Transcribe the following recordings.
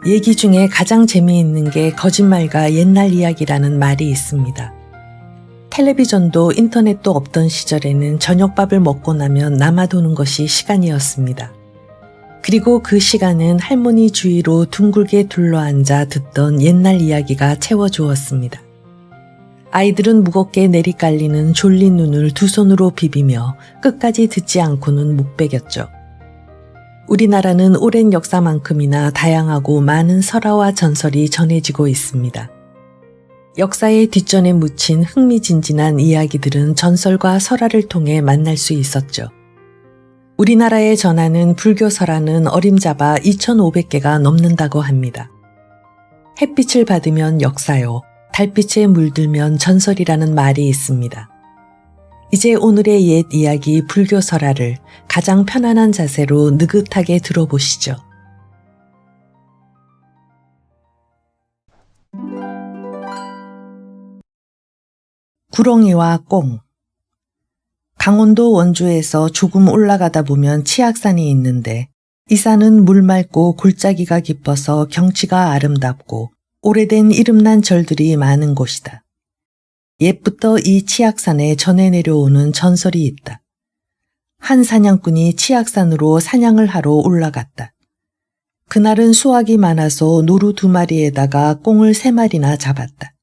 얘기 중에 가장 재미있는 게 거짓말과 옛날 이야기라는 말이 있습니다. 텔레비전도 인터넷도 없던 시절에는 저녁밥을 먹고 나면 남아도는 것이 시간이었습니다. 그리고 그 시간은 할머니 주위로 둥글게 둘러앉아 듣던 옛날 이야기가 채워주었습니다. 아이들은 무겁게 내리깔리는 졸린 눈을 두 손으로 비비며 끝까지 듣지 않고는 못 베겼죠. 우리나라는 오랜 역사만큼이나 다양하고 많은 설화와 전설이 전해지고 있습니다. 역사의 뒷전에 묻힌 흥미진진한 이야기들은 전설과 설화를 통해 만날 수 있었죠. 우리나라에 전하는 불교 설화는 어림잡아 2,500개가 넘는다고 합니다. 햇빛을 받으면 역사요, 달빛에 물들면 전설이라는 말이 있습니다. 이제 오늘의 옛 이야기 불교 설화를 가장 편안한 자세로 느긋하게 들어보시죠. 구렁이와 꽁. 강원도 원주에서 조금 올라가다 보면 치악산이 있는데 이 산은 물 맑고 골짜기가 깊어서 경치가 아름답고 오래된 이름난 절들이 많은 곳이다. 옛부터 이 치악산에 전해 내려오는 전설이 있다. 한 사냥꾼이 치악산으로 사냥을 하러 올라갔다. 그날은 수확이 많아서 노루 2마리에다가 꽁을 3마리나 잡았다.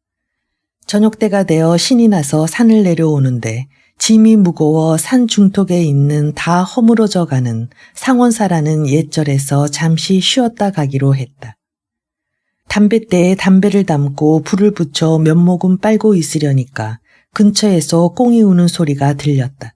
저녁때가 되어 신이 나서 산을 내려오는데 짐이 무거워 산 중턱에 있는 다 허물어져 가는 상원사라는 옛절에서 잠시 쉬었다 가기로 했다. 담뱃대에 담배를 담고 불을 붙여 몇 모금 빨고 있으려니까 근처에서 꽁이 우는 소리가 들렸다.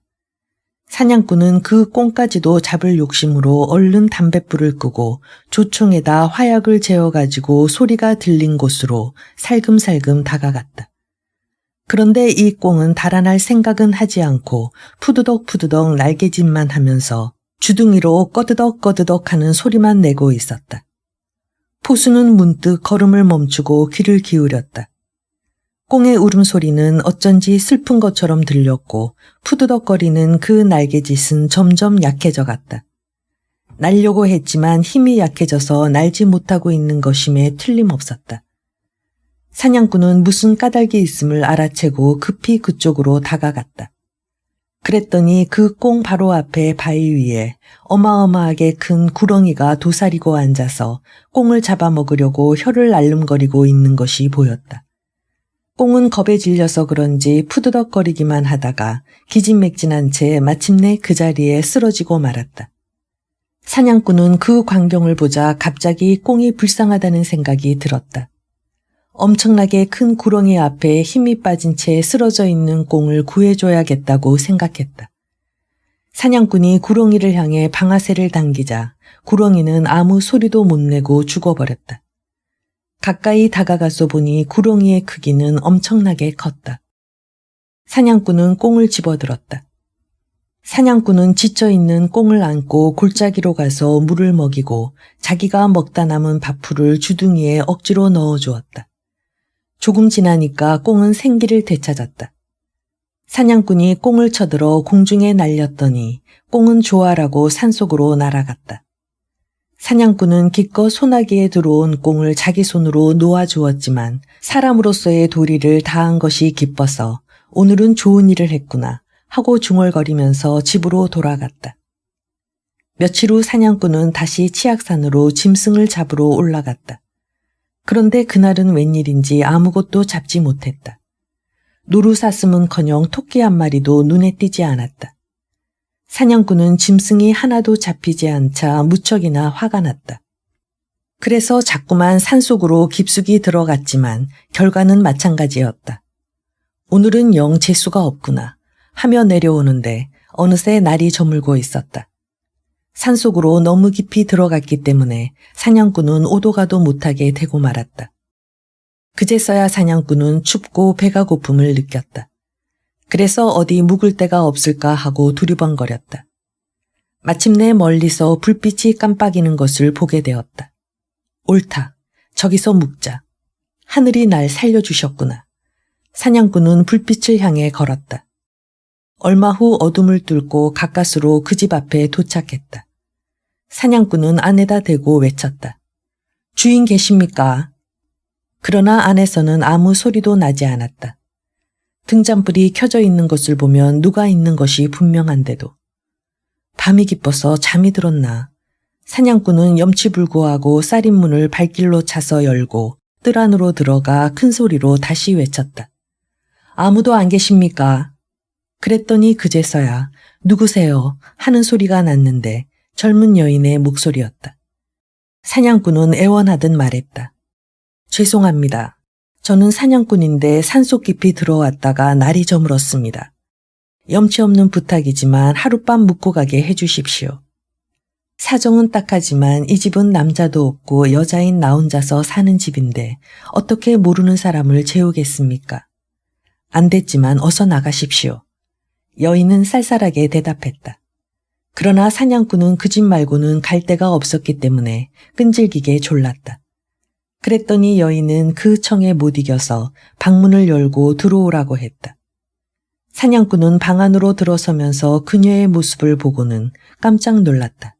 사냥꾼은 그 꽁까지도 잡을 욕심으로 얼른 담뱃불을 끄고 조총에다 화약을 재어가지고 소리가 들린 곳으로 살금살금 다가갔다. 그런데 이 꽁은 달아날 생각은 하지 않고 푸드덕푸드덕 날개짓만 하면서 주둥이로 꺼드덕꺼드덕 하는 소리만 내고 있었다. 포수는 문득 걸음을 멈추고 귀를 기울였다. 꽁의 울음소리는 어쩐지 슬픈 것처럼 들렸고 푸드덕거리는 그 날개짓은 점점 약해져 갔다. 날려고 했지만 힘이 약해져서 날지 못하고 있는 것임에 틀림없었다. 사냥꾼은 무슨 까닭이 있음을 알아채고 급히 그쪽으로 다가갔다. 그랬더니 그 꽁 바로 앞에 바위 위에 어마어마하게 큰 구렁이가 도사리고 앉아서 꽁을 잡아먹으려고 혀를 알름거리고 있는 것이 보였다. 꽁은 겁에 질려서 그런지 푸드덕거리기만 하다가 기진맥진한 채 마침내 그 자리에 쓰러지고 말았다. 사냥꾼은 그 광경을 보자 갑자기 꽁이 불쌍하다는 생각이 들었다. 엄청나게 큰 구렁이 앞에 힘이 빠진 채 쓰러져 있는 꽁을 구해줘야겠다고 생각했다. 사냥꾼이 구렁이를 향해 방아쇠를 당기자 구렁이는 아무 소리도 못 내고 죽어버렸다. 가까이 다가가서 보니 구렁이의 크기는 엄청나게 컸다. 사냥꾼은 꽁을 집어들었다. 사냥꾼은 지쳐있는 꽁을 안고 골짜기로 가서 물을 먹이고 자기가 먹다 남은 밥풀을 주둥이에 억지로 넣어주었다. 조금 지나니까 꽁은 생기를 되찾았다. 사냥꾼이 꽁을 쳐들어 공중에 날렸더니 꽁은 좋아라고 산속으로 날아갔다. 사냥꾼은 기껏 소나기에 들어온 꽁을 자기 손으로 놓아주었지만 사람으로서의 도리를 다한 것이 기뻐서 오늘은 좋은 일을 했구나 하고 중얼거리면서 집으로 돌아갔다. 며칠 후 사냥꾼은 다시 치악산으로 짐승을 잡으러 올라갔다. 그런데 그날은 웬일인지 아무것도 잡지 못했다. 노루사슴은커녕 토끼 한 마리도 눈에 띄지 않았다. 사냥꾼은 짐승이 하나도 잡히지 않자 무척이나 화가 났다. 그래서 자꾸만 산속으로 깊숙이 들어갔지만 결과는 마찬가지였다. 오늘은 영 재수가 없구나 하며 내려오는데 어느새 날이 저물고 있었다. 산속으로 너무 깊이 들어갔기 때문에 사냥꾼은 오도 가도 못하게 되고 말았다. 그제서야 사냥꾼은 춥고 배가 고픔을 느꼈다. 그래서 어디 묵을 데가 없을까 하고 두리번거렸다. 마침내 멀리서 불빛이 깜빡이는 것을 보게 되었다. 옳다. 저기서 묵자. 하늘이 날 살려주셨구나. 사냥꾼은 불빛을 향해 걸었다. 얼마 후 어둠을 뚫고 가까스로 그 집 앞에 도착했다. 사냥꾼은 안에다 대고 외쳤다. 주인 계십니까? 그러나 안에서는 아무 소리도 나지 않았다. 등잔불이 켜져 있는 것을 보면 누가 있는 것이 분명한데도. 밤이 깊어서 잠이 들었나. 사냥꾼은 염치불구하고 쌀인문을 발길로 차서 열고 뜰 안으로 들어가 큰 소리로 다시 외쳤다. 아무도 안 계십니까? 그랬더니 그제서야 누구세요? 하는 소리가 났는데 젊은 여인의 목소리였다. 사냥꾼은 애원하듯 말했다. 죄송합니다. 저는 사냥꾼인데 산속 깊이 들어왔다가 날이 저물었습니다. 염치 없는 부탁이지만 하룻밤 묵고 가게 해주십시오. 사정은 딱하지만 이 집은 남자도 없고 여자인 나 혼자서 사는 집인데 어떻게 모르는 사람을 재우겠습니까? 안 됐지만 어서 나가십시오. 여인은 쌀쌀하게 대답했다. 그러나 사냥꾼은 그 집 말고는 갈 데가 없었기 때문에 끈질기게 졸랐다. 그랬더니 여인은 그 청에 못 이겨서 방문을 열고 들어오라고 했다. 사냥꾼은 방 안으로 들어서면서 그녀의 모습을 보고는 깜짝 놀랐다.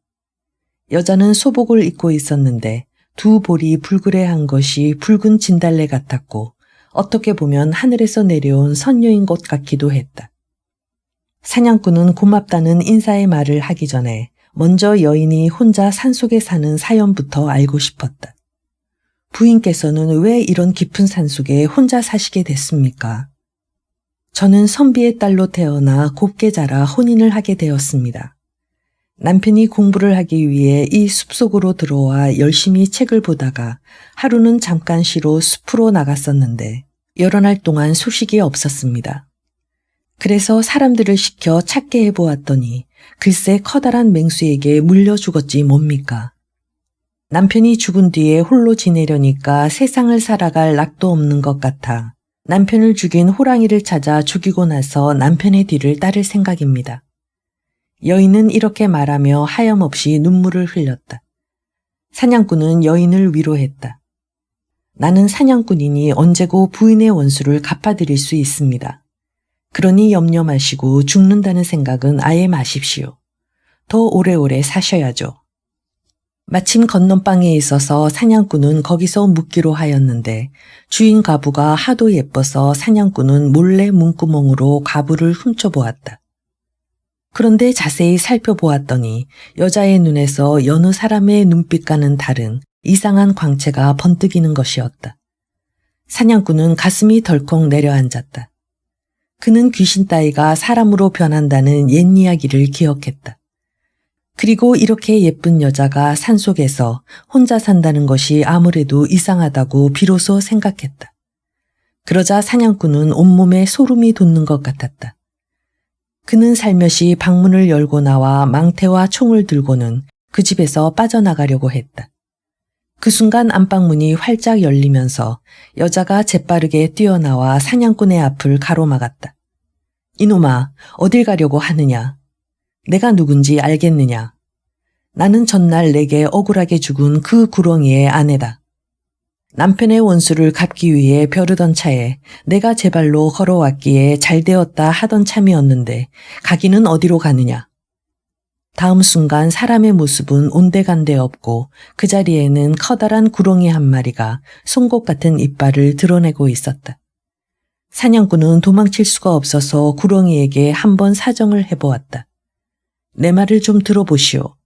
여자는 소복을 입고 있었는데 두 볼이 불그레한 것이 붉은 진달래 같았고 어떻게 보면 하늘에서 내려온 선녀인 것 같기도 했다. 사냥꾼은 고맙다는 인사의 말을 하기 전에 먼저 여인이 혼자 산속에 사는 사연부터 알고 싶었다. 부인께서는 왜 이런 깊은 산속에 혼자 사시게 됐습니까? 저는 선비의 딸로 태어나 곱게 자라 혼인을 하게 되었습니다. 남편이 공부를 하기 위해 이 숲속으로 들어와 열심히 책을 보다가 하루는 잠깐 쉬러 숲으로 나갔었는데 여러 날 동안 소식이 없었습니다. 그래서 사람들을 시켜 찾게 해보았더니 글쎄 커다란 맹수에게 물려 죽었지 뭡니까. 남편이 죽은 뒤에 홀로 지내려니까 세상을 살아갈 낙도 없는 것 같아 남편을 죽인 호랑이를 찾아 죽이고 나서 남편의 뒤를 따를 생각입니다. 여인은 이렇게 말하며 하염없이 눈물을 흘렸다. 사냥꾼은 여인을 위로했다. 나는 사냥꾼이니 언제고 부인의 원수를 갚아드릴 수 있습니다. 그러니 염려 마시고 죽는다는 생각은 아예 마십시오. 더 오래오래 사셔야죠. 마침 건넌방에 있어서 사냥꾼은 거기서 묵기로 하였는데 주인 가부가 하도 예뻐서 사냥꾼은 몰래 문구멍으로 가부를 훔쳐보았다. 그런데 자세히 살펴보았더니 여자의 눈에서 여느 사람의 눈빛과는 다른 이상한 광채가 번뜩이는 것이었다. 사냥꾼은 가슴이 덜컥 내려앉았다. 그는 귀신 따위가 사람으로 변한다는 옛 이야기를 기억했다. 그리고 이렇게 예쁜 여자가 산속에서 혼자 산다는 것이 아무래도 이상하다고 비로소 생각했다. 그러자 사냥꾼은 온몸에 소름이 돋는 것 같았다. 그는 살며시 방문을 열고 나와 망태와 총을 들고는 그 집에서 빠져나가려고 했다. 그 순간 안방문이 활짝 열리면서 여자가 재빠르게 뛰어나와 사냥꾼의 앞을 가로막았다. 이놈아, 어딜 가려고 하느냐? 내가 누군지 알겠느냐? 나는 전날 내게 억울하게 죽은 그 구렁이의 아내다. 남편의 원수를 갚기 위해 벼르던 차에 내가 제 발로 걸어왔기에 잘되었다 하던 참이었는데 가기는 어디로 가느냐? 다음 순간 사람의 모습은 온데간데 없고 그 자리에는 커다란 구렁이 한 마리가 송곳 같은 이빨을 드러내고 있었다. 사냥꾼은 도망칠 수가 없어서 구렁이에게 한번 사정을 해보았다. 내 말을 좀 들어보시오.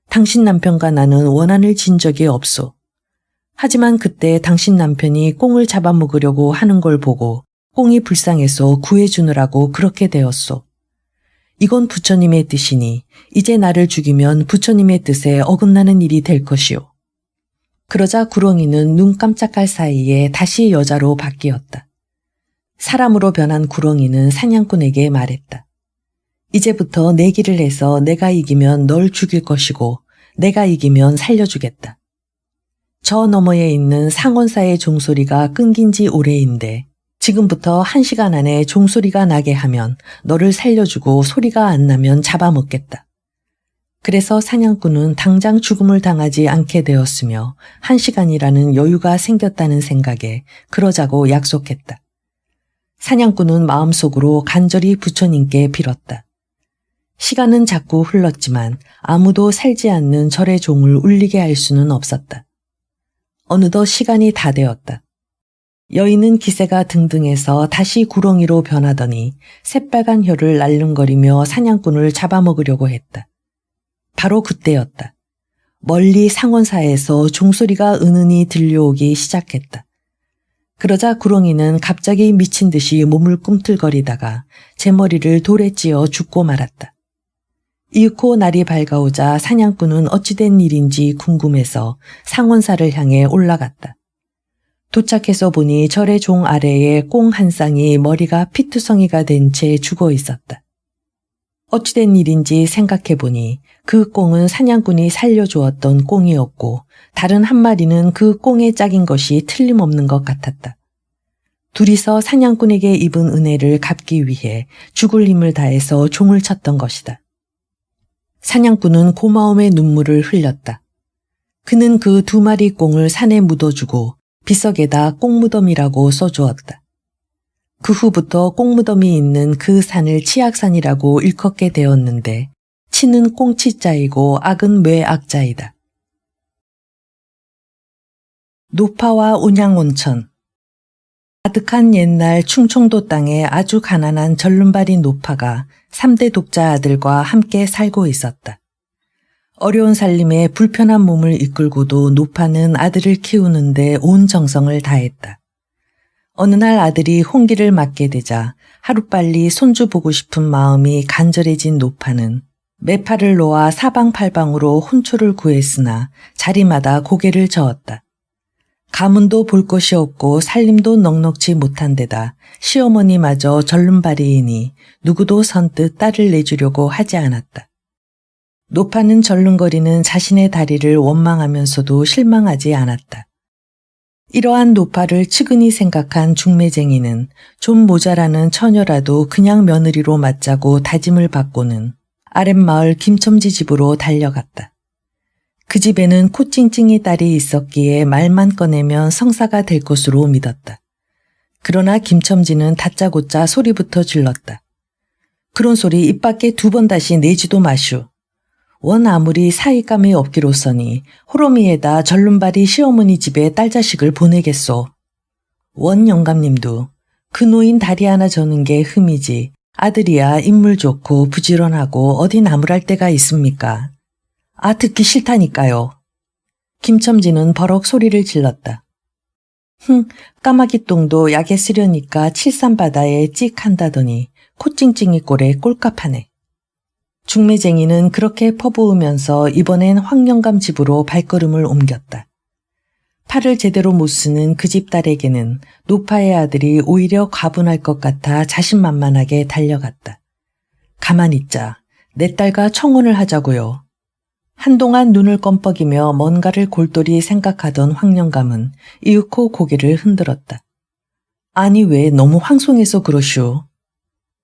당신 남편과 나는 원한을 진 적이 없소. 하지만 그때 당신 남편이 꽁을 잡아먹으려고 하는 걸 보고 꽁이 불쌍해서 구해주느라고 그렇게 되었소. 이건 부처님의 뜻이니 이제 나를 죽이면 부처님의 뜻에 어긋나는 일이 될 것이오. 그러자 구렁이는 눈 깜짝할 사이에 다시 여자로 바뀌었다. 사람으로 변한 구렁이는 사냥꾼에게 말했다. 이제부터 내기를 해서 내가 이기면 널 죽일 것이고 내가 이기면 살려주겠다. 저 너머에 있는 상원사의 종소리가 끊긴 지 오래인데 지금부터 1시간 안에 종소리가 나게 하면 너를 살려주고 소리가 안 나면 잡아먹겠다. 그래서 사냥꾼은 당장 죽음을 당하지 않게 되었으며 1시간이라는 여유가 생겼다는 생각에 그러자고 약속했다. 사냥꾼은 마음속으로 간절히 부처님께 빌었다. 시간은 자꾸 흘렀지만 아무도 살지 않는 절의 종을 울리게 할 수는 없었다. 어느덧 시간이 다 되었다. 여인은 기세가 등등해서 다시 구렁이로 변하더니 새빨간 혀를 날름거리며 사냥꾼을 잡아먹으려고 했다. 바로 그때였다. 멀리 상원사에서 종소리가 은은히 들려오기 시작했다. 그러자 구렁이는 갑자기 미친 듯이 몸을 꿈틀거리다가 제 머리를 돌에 찧어 죽고 말았다. 이윽고 날이 밝아오자 사냥꾼은 어찌된 일인지 궁금해서 상원사를 향해 올라갔다. 도착해서 보니 절의 종 아래에 꽁 한 쌍이 머리가 피투성이가 된 채 죽어 있었다. 어찌된 일인지 생각해보니 그 꽁은 사냥꾼이 살려주었던 꽁이었고 다른 한 마리는 그 꽁에 짝인 것이 틀림없는 것 같았다. 둘이서 사냥꾼에게 입은 은혜를 갚기 위해 죽을 힘을 다해서 종을 쳤던 것이다. 사냥꾼은 고마움의 눈물을 흘렸다. 그는 그 두 마리 꽁을 산에 묻어주고 비석에다 꽁무덤이라고 써주었다. 그 후부터 꽁무덤이 있는 그 산을 치악산이라고 일컫게 되었는데 치는 꽁치자이고 악은 외악자이다. 노파와 온양온천. 아득한 옛날 충청도 땅에 아주 가난한 절름발이 노파가 3대 독자 아들과 함께 살고 있었다. 어려운 살림에 불편한 몸을 이끌고도 노파는 아들을 키우는데 온 정성을 다했다. 어느 날 아들이 혼기를 맞게 되자 하루빨리 손주 보고 싶은 마음이 간절해진 노파는 매팔을 놓아 사방팔방으로 혼초를 구했으나 자리마다 고개를 저었다. 가문도 볼 것이 없고 살림도 넉넉지 못한 데다 시어머니마저 절름발이이니 누구도 선뜻 딸을 내주려고 하지 않았다. 노파는 절름거리는 자신의 다리를 원망하면서도 실망하지 않았다. 이러한 노파를 측은히 생각한 중매쟁이는 좀 모자라는 처녀라도 그냥 며느리로 맞자고 다짐을 받고는 아랫마을 김첨지 집으로 달려갔다. 그 집에는 코찡찡이 딸이 있었기에 말만 꺼내면 성사가 될 것으로 믿었다. 그러나 김첨지는 다짜고짜 소리부터 질렀다. 그런 소리 입 밖에 2번 다시 내지도 마슈. 원 아무리 사익감이 없기로서니 호로미에다 절름발이 시어머니 집에 딸자식을 보내겠소. 원 영감님도 그 노인 다리 하나 저는 게 흠이지 아들이야 인물 좋고 부지런하고 어디 나무랄 데가 있습니까? 아 듣기 싫다니까요. 김첨지는 버럭 소리를 질렀다. 까마귀 똥도 약에 쓰려니까 칠산바다에 찍 한다더니 코찡찡이 꼴에 꼴값하네. 중매쟁이는 그렇게 퍼부으면서 이번엔 황영감 집으로 발걸음을 옮겼다. 팔을 제대로 못 쓰는 그 집 딸에게는 노파의 아들이 오히려 과분할 것 같아 자신만만하게 달려갔다. 가만히 있자. 내 딸과 청혼을 하자고요. 한동안 눈을 껌뻑이며 뭔가를 골똘히 생각하던 황영감은 이윽고 고개를 흔들었다. 아니 왜 너무 황송해서 그러슈.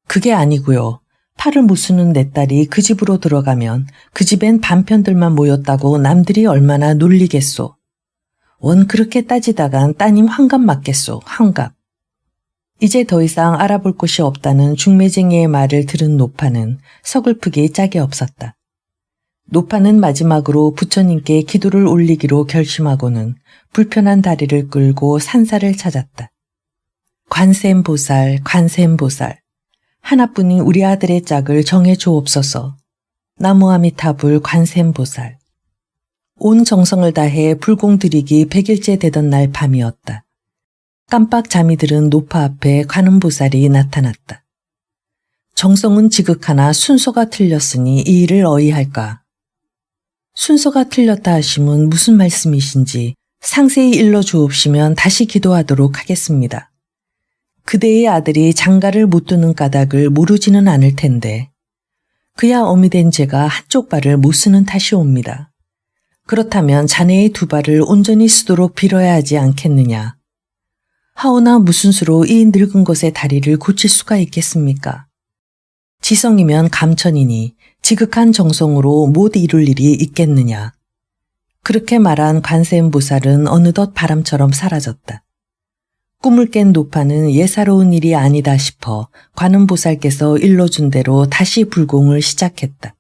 그게 아니고요. 팔을 못 쓰는 내 딸이 그 집으로 들어가면 그 집엔 반편들만 모였다고 남들이 얼마나 놀리겠소. 원 그렇게 따지다간 따님 환갑 맞겠소. 환갑. 이제 더 이상 알아볼 곳이 없다는 중매쟁이의 말을 들은 노파는 서글프기 짝이 없었다. 노파는 마지막으로 부처님께 기도를 올리기로 결심하고는 불편한 다리를 끌고 산사를 찾았다. 관세음보살, 관세음보살. 하나뿐인 우리 아들의 짝을 정해 주옵소서. 나무아미타불 관세음보살. 온 정성을 다해 불공 드리기 100일째 되던 날 밤이었다. 깜빡 잠이 들은 노파 앞에 관음보살이 나타났다. 정성은 지극하나 순서가 틀렸으니 이 일을 어이할까. 순서가 틀렸다 하시면 무슨 말씀이신지 상세히 일러주옵시면 다시 기도하도록 하겠습니다. 그대의 아들이 장가를 못 두는 까닭을 모르지는 않을 텐데 그야 어미 된 제가 한쪽 발을 못 쓰는 탓이옵니다. 그렇다면 자네의 2발을 온전히 쓰도록 빌어야 하지 않겠느냐. 하오나 무슨 수로 이 늙은 것의 다리를 고칠 수가 있겠습니까? 지성이면 감천이니 지극한 정성으로 못 이룰 일이 있겠느냐. 그렇게 말한 관세음보살은 어느덧 바람처럼 사라졌다. 꿈을 깬 노파는 예사로운 일이 아니다 싶어 관음보살께서 일러준 대로 다시 불공을 시작했다.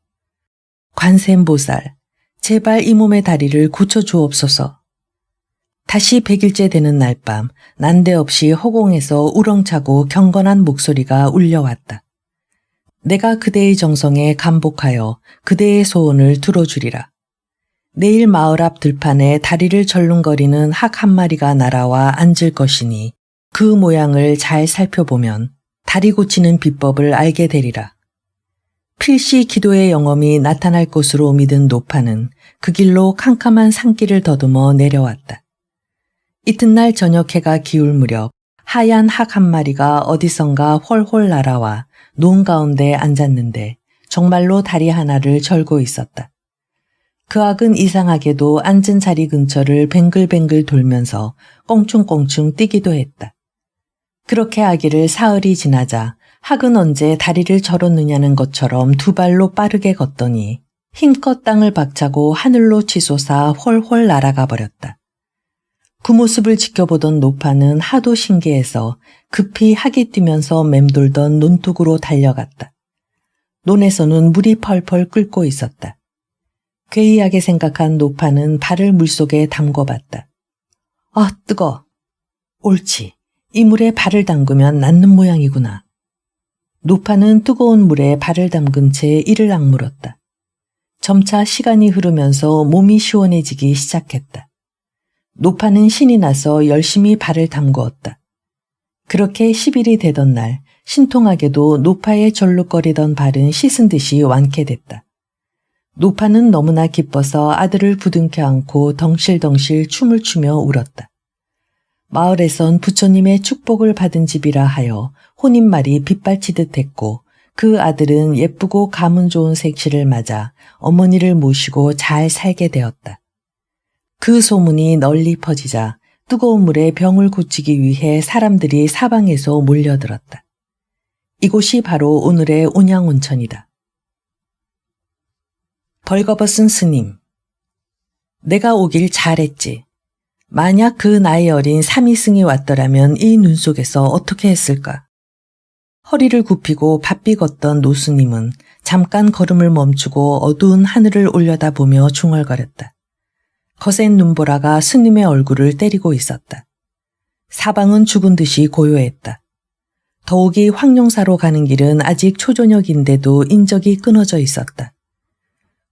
관세음보살, 제발 이 몸의 다리를 고쳐주옵소서. 다시 100일째 되는 날 밤 난데없이 허공에서 우렁차고 경건한 목소리가 울려왔다. 내가 그대의 정성에 감복하여 그대의 소원을 들어주리라. 내일 마을 앞 들판에 다리를 절름거리는 학 한 마리가 날아와 앉을 것이니 그 모양을 잘 살펴보면 다리 고치는 비법을 알게 되리라. 필시 기도의 영험이 나타날 것으로 믿은 노파는 그 길로 캄캄한 산길을 더듬어 내려왔다. 이튿날 저녁 해가 기울 무렵 하얀 학 한 마리가 어디선가 훨훨 날아와 논 가운데 앉았는데 정말로 다리 하나를 절고 있었다. 그 학은 이상하게도 앉은 자리 근처를 뱅글뱅글 돌면서 껑충껑충 뛰기도 했다. 그렇게 하기를 사흘이 지나자 학은 언제 다리를 절었느냐는 것처럼 두 발로 빠르게 걷더니 힘껏 땅을 박차고 하늘로 치솟아 훨훨 날아가 버렸다. 그 모습을 지켜보던 노파는 하도 신기해서 급히 학이 뛰면서 맴돌던 논둑으로 달려갔다. 논에서는 물이 펄펄 끓고 있었다. 괴이하게 생각한 노파는 발을 물속에 담궈봤다. 아, 뜨거. 옳지. 이 물에 발을 담그면 낫는 모양이구나. 노파는 뜨거운 물에 발을 담근 채 이를 악물었다. 점차 시간이 흐르면서 몸이 시원해지기 시작했다. 노파는 신이 나서 열심히 발을 담그었다. 그렇게 10일이 되던 날 신통하게도 노파의 절룩거리던 발은 씻은 듯이 완쾌됐다. 노파는 너무나 기뻐서 아들을 부둥켜 안고 덩실덩실 춤을 추며 울었다. 마을에선 부처님의 축복을 받은 집이라 하여 혼인말이 빗발치듯 했고 그 아들은 예쁘고 가문 좋은 색시를 맞아 어머니를 모시고 잘 살게 되었다. 그 소문이 널리 퍼지자 뜨거운 물에 병을 고치기 위해 사람들이 사방에서 몰려들었다. 이곳이 바로 오늘의 온양온천이다. 벌거벗은 스님. 내가 오길 잘했지. 만약 그 나이 어린 삼이승이 왔더라면 이 눈 속에서 어떻게 했을까? 허리를 굽히고 바삐 걷던 노스님은 잠깐 걸음을 멈추고 어두운 하늘을 올려다보며 중얼거렸다. 거센 눈보라가 스님의 얼굴을 때리고 있었다. 사방은 죽은 듯이 고요했다. 더욱이 황룡사로 가는 길은 아직 초저녁인데도 인적이 끊어져 있었다.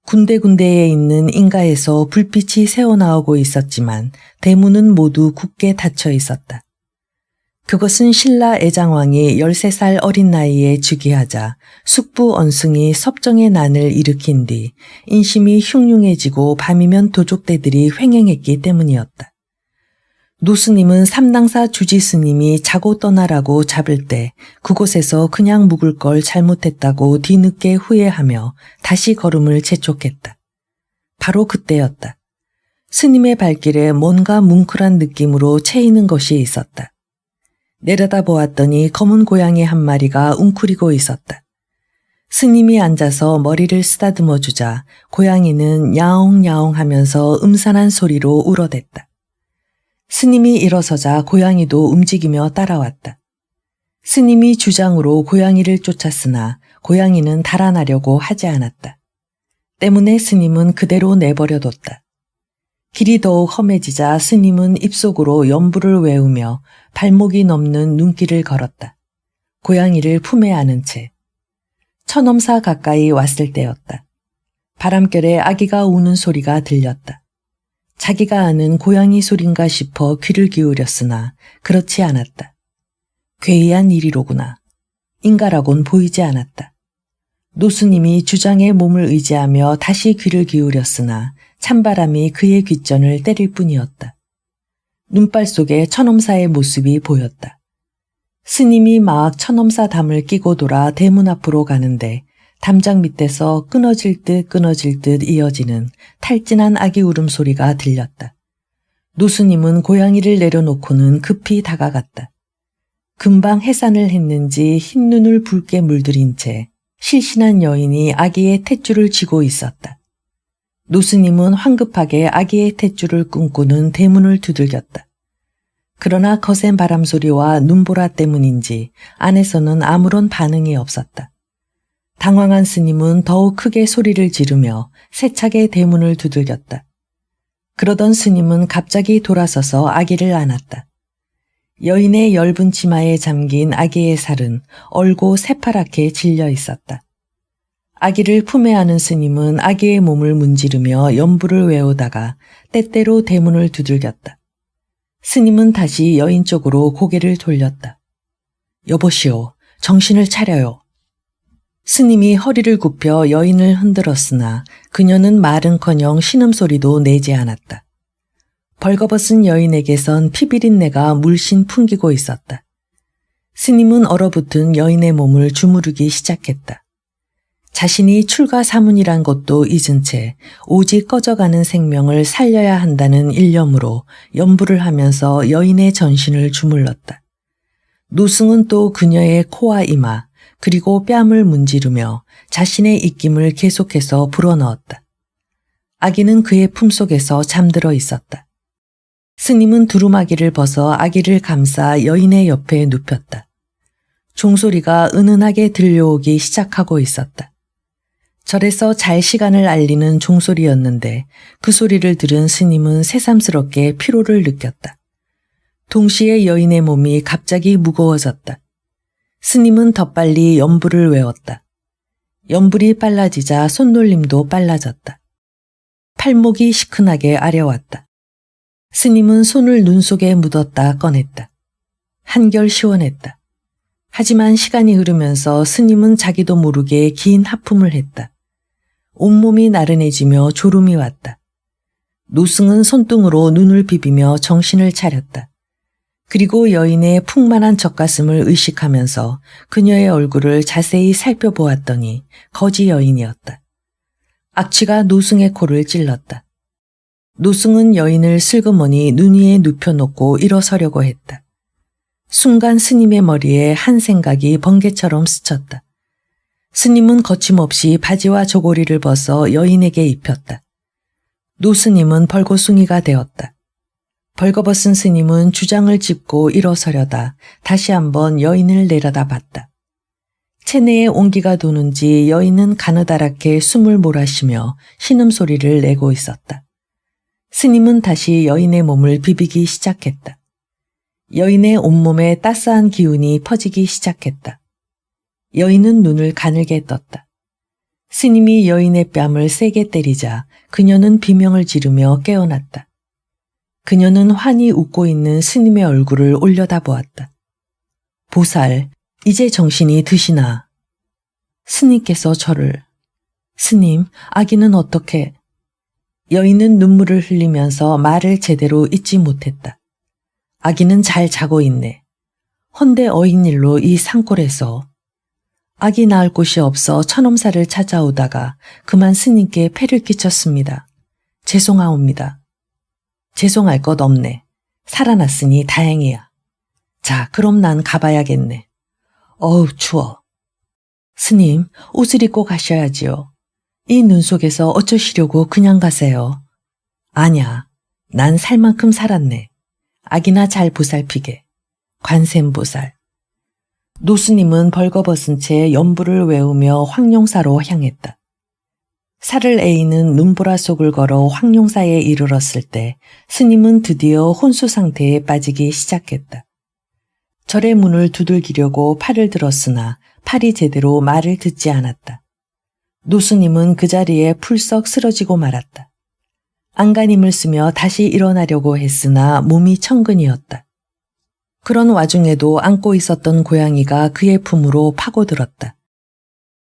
군데군데에 있는 인가에서 불빛이 새어나오고 있었지만 대문은 모두 굳게 닫혀 있었다. 그것은 신라 애장왕이 13살 어린 나이에 즉위하자 숙부 언승이 섭정의 난을 일으킨 뒤 인심이 흉흉해지고 밤이면 도족대들이 횡행했기 때문이었다. 노스님은 삼당사 주지스님이 자고 떠나라고 잡을 때 그곳에서 그냥 묵을 걸 잘못했다고 뒤늦게 후회하며 다시 걸음을 재촉했다. 바로 그때였다. 스님의 발길에 뭔가 뭉클한 느낌으로 채이는 것이 있었다. 내려다보았더니 검은 고양이 한 마리가 웅크리고 있었다. 스님이 앉아서 머리를 쓰다듬어 주자 고양이는 야옹야옹 하면서 음산한 소리로 울어댔다. 스님이 일어서자 고양이도 움직이며 따라왔다. 스님이 주장으로 고양이를 쫓았으나 고양이는 달아나려고 하지 않았다. 때문에 스님은 그대로 내버려뒀다. 길이 더욱 험해지자 스님은 입속으로 연부를 외우며 발목이 넘는 눈길을 걸었다. 고양이를 품에 안은 채. 천엄사 가까이 왔을 때였다. 바람결에 아기가 우는 소리가 들렸다. 자기가 아는 고양이 소린가 싶어 귀를 기울였으나 그렇지 않았다. 괴이한 일이로구나. 인가라곤 보이지 않았다. 노스님이 주장에 몸을 의지하며 다시 귀를 기울였으나 찬바람이 그의 귓전을 때릴 뿐이었다. 눈발 속에 천엄사의 모습이 보였다. 스님이 막 천엄사 담을 끼고 돌아 대문 앞으로 가는데 담장 밑에서 끊어질 듯 이어지는 탈진한 아기 울음소리가 들렸다. 노스님은 고양이를 내려놓고는 급히 다가갔다. 금방 해산을 했는지 흰눈을 붉게 물들인 채 실신한 여인이 아기의 탯줄을 쥐고 있었다. 노스님은 황급하게 아기의 탯줄을 끊고는 대문을 두들겼다. 그러나 거센 바람소리와 눈보라 때문인지 안에서는 아무런 반응이 없었다. 당황한 스님은 더욱 크게 소리를 지르며 세차게 대문을 두들겼다. 그러던 스님은 갑자기 돌아서서 아기를 안았다. 여인의 엷은 치마에 잠긴 아기의 살은 얼고 새파랗게 질려 있었다. 아기를 품에 안은 스님은 아기의 몸을 문지르며 연부를 외우다가 때때로 대문을 두들겼다. 스님은 다시 여인 쪽으로 고개를 돌렸다. 여보시오, 정신을 차려요. 스님이 허리를 굽혀 여인을 흔들었으나 그녀는 말은커녕 신음소리도 내지 않았다. 벌거벗은 여인에게선 피비린내가 물씬 풍기고 있었다. 스님은 얼어붙은 여인의 몸을 주무르기 시작했다. 자신이 출가사문이란 것도 잊은 채 오직 꺼져가는 생명을 살려야 한다는 일념으로 연부를 하면서 여인의 전신을 주물렀다. 노승은 또 그녀의 코와 이마 그리고 뺨을 문지르며 자신의 입김을 계속해서 불어넣었다. 아기는 그의 품속에서 잠들어 있었다. 스님은 두루마기를 벗어 아기를 감싸 여인의 옆에 눕혔다. 종소리가 은은하게 들려오기 시작하고 있었다. 절에서 잘 시간을 알리는 종소리였는데 그 소리를 들은 스님은 새삼스럽게 피로를 느꼈다. 동시에 여인의 몸이 갑자기 무거워졌다. 스님은 더 빨리 연부를 외웠다. 연불이 빨라지자 손놀림도 빨라졌다. 팔목이 시큰하게 아려왔다. 스님은 손을 눈 속에 묻었다 꺼냈다. 한결 시원했다. 하지만 시간이 흐르면서 스님은 자기도 모르게 긴 하품을 했다. 온몸이 나른해지며 졸음이 왔다. 노승은 손등으로 눈을 비비며 정신을 차렸다. 그리고 여인의 풍만한 젖가슴을 의식하면서 그녀의 얼굴을 자세히 살펴보았더니 거지 여인이었다. 악취가 노승의 코를 찔렀다. 노승은 여인을 슬그머니 눈 위에 눕혀놓고 일어서려고 했다. 순간 스님의 머리에 한 생각이 번개처럼 스쳤다. 스님은 거침없이 바지와 저고리를 벗어 여인에게 입혔다. 노스님은 벌거숭이가 되었다. 벌거벗은 스님은 주장을 짚고 일어서려다 다시 한번 여인을 내려다봤다. 체내에 온기가 도는지 여인은 가느다랗게 숨을 몰아쉬며 신음소리를 내고 있었다. 스님은 다시 여인의 몸을 비비기 시작했다. 여인의 온몸에 따스한 기운이 퍼지기 시작했다. 여인은 눈을 가늘게 떴다. 스님이 여인의 뺨을 세게 때리자 그녀는 비명을 지르며 깨어났다. 그녀는 환히 웃고 있는 스님의 얼굴을 올려다보았다. 보살, 이제 정신이 드시나? 스님께서 저를. 스님, 아기는 어떻게? 여인은 눈물을 흘리면서 말을 제대로 잇지 못했다. 아기는 잘 자고 있네. 헌데 어인일로 이 산골에서. 아기 낳을 곳이 없어 천엄사를 찾아오다가 그만 스님께 폐를 끼쳤습니다. 죄송하옵니다. 죄송할 것 없네. 살아났으니 다행이야. 자, 그럼 난 가봐야겠네. 어우, 추워. 스님, 옷을 입고 가셔야지요. 이 눈 속에서 어쩌시려고 그냥 가세요. 아냐, 난 살 만큼 살았네. 아기나 잘 보살피게. 관세음보살. 노스님은 벌거벗은 채 연부를 외우며 황룡사로 향했다. 살을 에이는 눈보라 속을 걸어 황룡사에 이르렀을 때 스님은 드디어 혼수 상태에 빠지기 시작했다. 절의 문을 두들기려고 팔을 들었으나 팔이 제대로 말을 듣지 않았다. 노스님은 그 자리에 풀썩 쓰러지고 말았다. 안간힘을 쓰며 다시 일어나려고 했으나 몸이 천근이었다. 그런 와중에도 안고 있었던 고양이가 그의 품으로 파고들었다.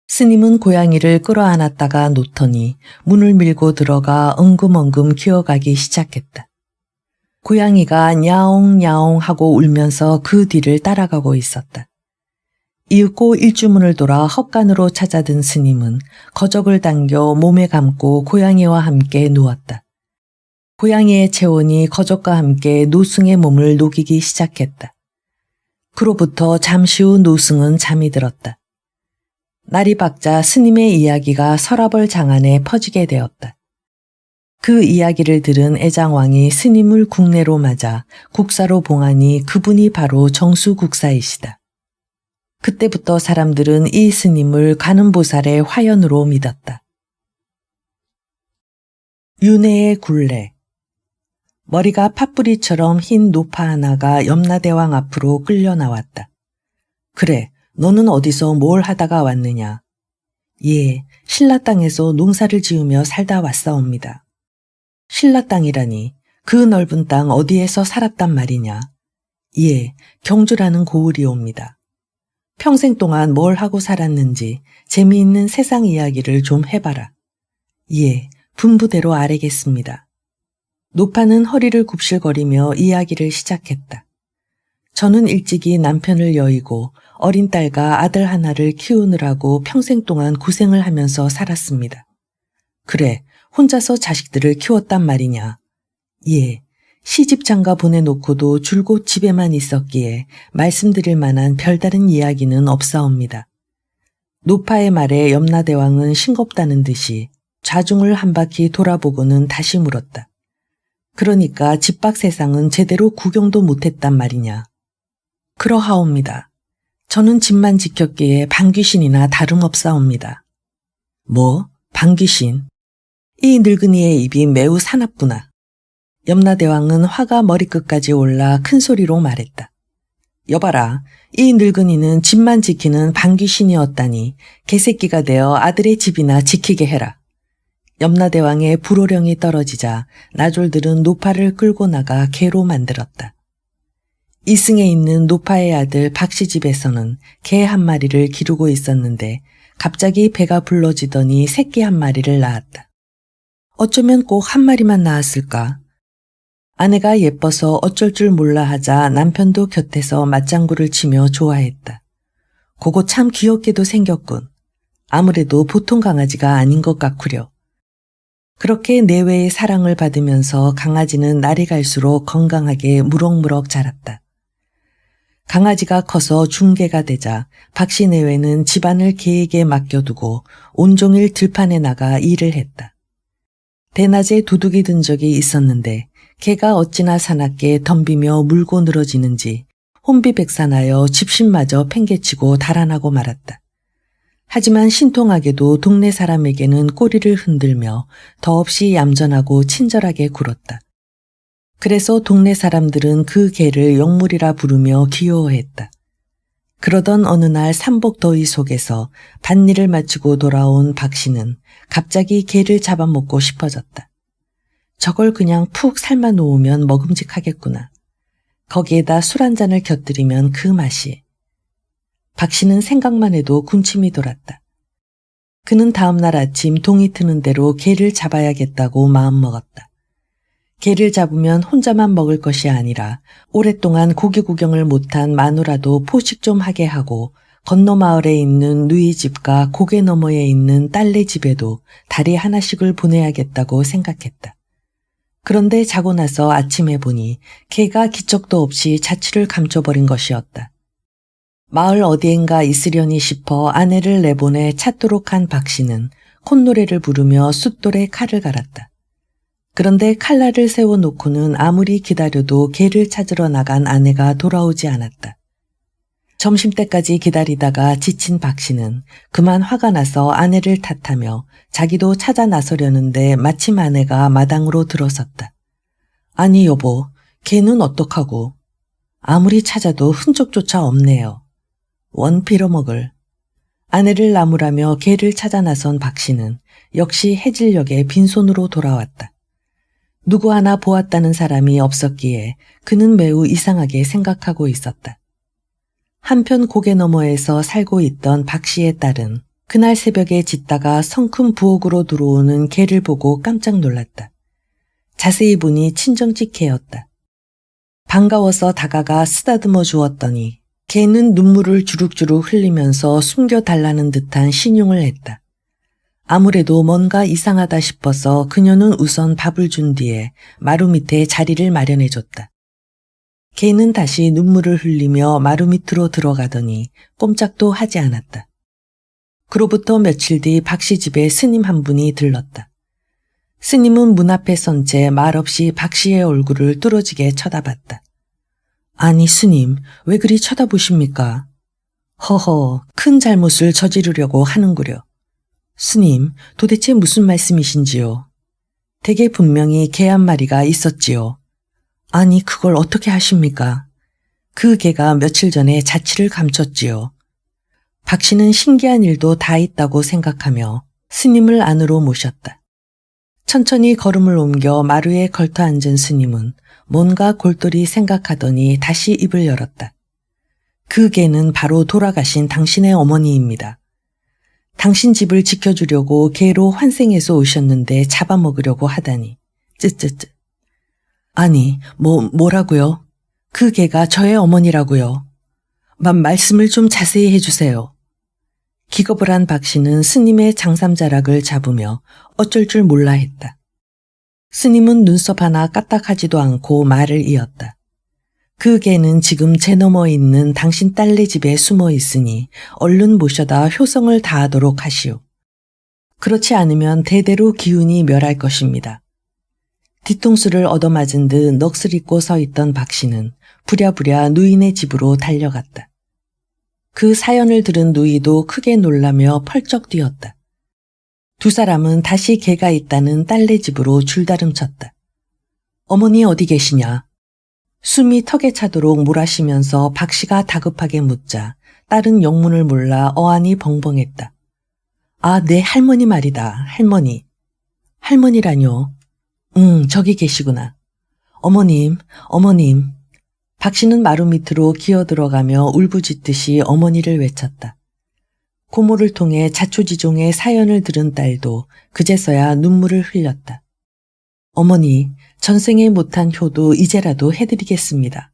스님은 고양이를 끌어안았다가 놓더니 문을 밀고 들어가 엉금엉금 기어가기 시작했다. 고양이가 냐옹냐옹 하고 울면서 그 뒤를 따라가고 있었다. 이윽고 일주문을 돌아 헛간으로 찾아든 스님은 거적을 당겨 몸에 감고 고양이와 함께 누웠다. 고양이의 체온이 거적과 함께 노승의 몸을 녹이기 시작했다. 그로부터 잠시 후 노승은 잠이 들었다. 날이 밝자 스님의 이야기가 서라벌 장안에 퍼지게 되었다. 그 이야기를 들은 애장왕이 스님을 국내로 맞아 국사로 봉하니 그분이 바로 정수국사이시다. 그때부터 사람들은 이 스님을 관음보살의 화연으로 믿었다. 윤회의 굴레. 머리가 팥뿌리처럼 흰 노파 하나가 염라대왕 앞으로 끌려 나왔다. 그래, 너는 어디서 뭘 하다가 왔느냐? 예, 신라 땅에서 농사를 지으며 살다 왔사옵니다. 신라 땅이라니, 그 넓은 땅 어디에서 살았단 말이냐? 예, 경주라는 고을이옵니다. 평생 동안 뭘 하고 살았는지 재미있는 세상 이야기를 좀 해봐라. 예, 분부대로 아뢰겠습니다. 노파는 허리를 굽실거리며 이야기를 시작했다. 저는 일찍이 남편을 여의고 어린 딸과 아들 하나를 키우느라고 평생 동안 고생을 하면서 살았습니다. 그래, 혼자서 자식들을 키웠단 말이냐? 예, 시집 장가 보내놓고도 줄곧 집에만 있었기에 말씀드릴 만한 별다른 이야기는 없사옵니다. 노파의 말에 염라대왕은 싱겁다는 듯이 좌중을 한 바퀴 돌아보고는 다시 물었다. 그러니까 집 밖 세상은 제대로 구경도 못했단 말이냐? 그러하옵니다. 저는 집만 지켰기에 방귀신이나 다름없사옵니다. 뭐? 방귀신? 이 늙은이의 입이 매우 사납구나. 염라대왕은 화가 머리끝까지 올라 큰 소리로 말했다. 여봐라, 이 늙은이는 집만 지키는 방귀신이었다니 개새끼가 되어 아들의 집이나 지키게 해라. 염라대왕의 불호령이 떨어지자 나졸들은 노파를 끌고 나가 개로 만들었다. 이승에 있는 노파의 아들 박씨 집에서는 개 한 마리를 기르고 있었는데 갑자기 배가 불러지더니 새끼 한 마리를 낳았다. 어쩌면 꼭 한 마리만 낳았을까? 아내가 예뻐서 어쩔 줄 몰라 하자 남편도 곁에서 맞장구를 치며 좋아했다. 그거 참 귀엽게도 생겼군. 아무래도 보통 강아지가 아닌 것 같구려. 그렇게 내외의 사랑을 받으면서 강아지는 날이 갈수록 건강하게 무럭무럭 자랐다. 강아지가 커서 중개가 되자 박씨 내외는 집안을 개에게 맡겨두고 온종일 들판에 나가 일을 했다. 대낮에 도둑이 든 적이 있었는데 개가 어찌나 사납게 덤비며 물고 늘어지는지 혼비백산하여 집신마저 팽개치고 달아나고 말았다. 하지만 신통하게도 동네 사람에게는 꼬리를 흔들며 더없이 얌전하고 친절하게 굴었다. 그래서 동네 사람들은 그 개를 영물이라 부르며 귀여워했다. 그러던 어느 날 삼복더위 속에서 밭일을 마치고 돌아온 박씨는 갑자기 개를 잡아먹고 싶어졌다. 저걸 그냥 푹 삶아 놓으면 먹음직하겠구나. 거기에다 술 한 잔을 곁들이면 그 맛이. 박씨는 생각만 해도 군침이 돌았다. 그는 다음날 아침 동이 트는 대로 개를 잡아야겠다고 마음먹었다. 개를 잡으면 혼자만 먹을 것이 아니라 오랫동안 고기 구경을 못한 마누라도 포식 좀 하게 하고 건너 마을에 있는 누이 집과 고개 너머에 있는 딸네 집에도 다리 하나씩을 보내야겠다고 생각했다. 그런데 자고 나서 아침에 보니 개가 기척도 없이 자취를 감춰버린 것이었다. 마을 어디엔가 있으려니 싶어 아내를 내보내 찾도록 한 박씨는 콧노래를 부르며 숫돌에 칼을 갈았다. 그런데 칼날을 세워놓고는 아무리 기다려도 개를 찾으러 나간 아내가 돌아오지 않았다. 점심때까지 기다리다가 지친 박씨는 그만 화가 나서 아내를 탓하며 자기도 찾아 나서려는데 마침 아내가 마당으로 들어섰다. 아니 여보, 개는 어떡하고? 아무리 찾아도 흔적조차 없네요. 원 빌어먹을. 아내를 나무라며 개를 찾아 나선 박씨는 역시 해질녘에 빈손으로 돌아왔다. 누구 하나 보았다는 사람이 없었기에 그는 매우 이상하게 생각하고 있었다. 한편 고개 너머에서 살고 있던 박씨의 딸은 그날 새벽에 짖다가 성큼 부엌으로 들어오는 개를 보고 깜짝 놀랐다. 자세히 보니 친정집 개였다. 반가워서 다가가 쓰다듬어 주었더니 개는 눈물을 주룩주룩 흘리면서 숨겨달라는 듯한 신용을 했다. 아무래도 뭔가 이상하다 싶어서 그녀는 우선 밥을 준 뒤에 마루 밑에 자리를 마련해줬다. 개는 다시 눈물을 흘리며 마루 밑으로 들어가더니 꼼짝도 하지 않았다. 그로부터 며칠 뒤 박씨 집에 스님 한 분이 들렀다. 스님은 문 앞에 선 채 말없이 박씨의 얼굴을 뚫어지게 쳐다봤다. 아니 스님, 왜 그리 쳐다보십니까? 허허, 큰 잘못을 저지르려고 하는구려. 스님, 도대체 무슨 말씀이신지요? 댁에 분명히 개 한 마리가 있었지요. 아니, 그걸 어떻게 하십니까? 그 개가 며칠 전에 자취를 감췄지요. 박 씨는 신기한 일도 다 있다고 생각하며 스님을 안으로 모셨다. 천천히 걸음을 옮겨 마루에 걸터 앉은 스님은 뭔가 골똘히 생각하더니 다시 입을 열었다. 그 개는 바로 돌아가신 당신의 어머니입니다. 당신 집을 지켜주려고 개로 환생해서 오셨는데 잡아먹으려고 하다니. 쯔쯔쯔. 아니, 뭐라고요? 그 개가 저의 어머니라고요. 말씀을 좀 자세히 해주세요. 기겁을 한 박 씨는 스님의 장삼자락을 잡으며 어쩔 줄 몰라 했다. 스님은 눈썹 하나 까딱하지도 않고 말을 이었다. 그 개는 지금 제 너머 있는 당신 딸네 집에 숨어 있으니 얼른 모셔다 효성을 다하도록 하시오. 그렇지 않으면 대대로 기운이 멸할 것입니다. 뒤통수를 얻어맞은 듯 넋을 잃고 서 있던 박 씨는 부랴부랴 누이네 집으로 달려갔다. 그 사연을 들은 누이도 크게 놀라며 펄쩍 뛰었다. 두 사람은 다시 개가 있다는 딸네 집으로 줄다름쳤다. 어머니 어디 계시냐? 숨이 턱에 차도록 몰아쉬면서 박 씨가 다급하게 묻자 딸은 영문을 몰라 어안이 벙벙했다. 아, 네 할머니 말이다. 할머니. 할머니라뇨? 저기 계시구나. 어머님. 박 씨는 마루 밑으로 기어들어가며 울부짖듯이 어머니를 외쳤다. 고모를 통해 자초지종의 사연을 들은 딸도 그제서야 눈물을 흘렸다. 어머니, 전생에 못한 효도 이제라도 해드리겠습니다.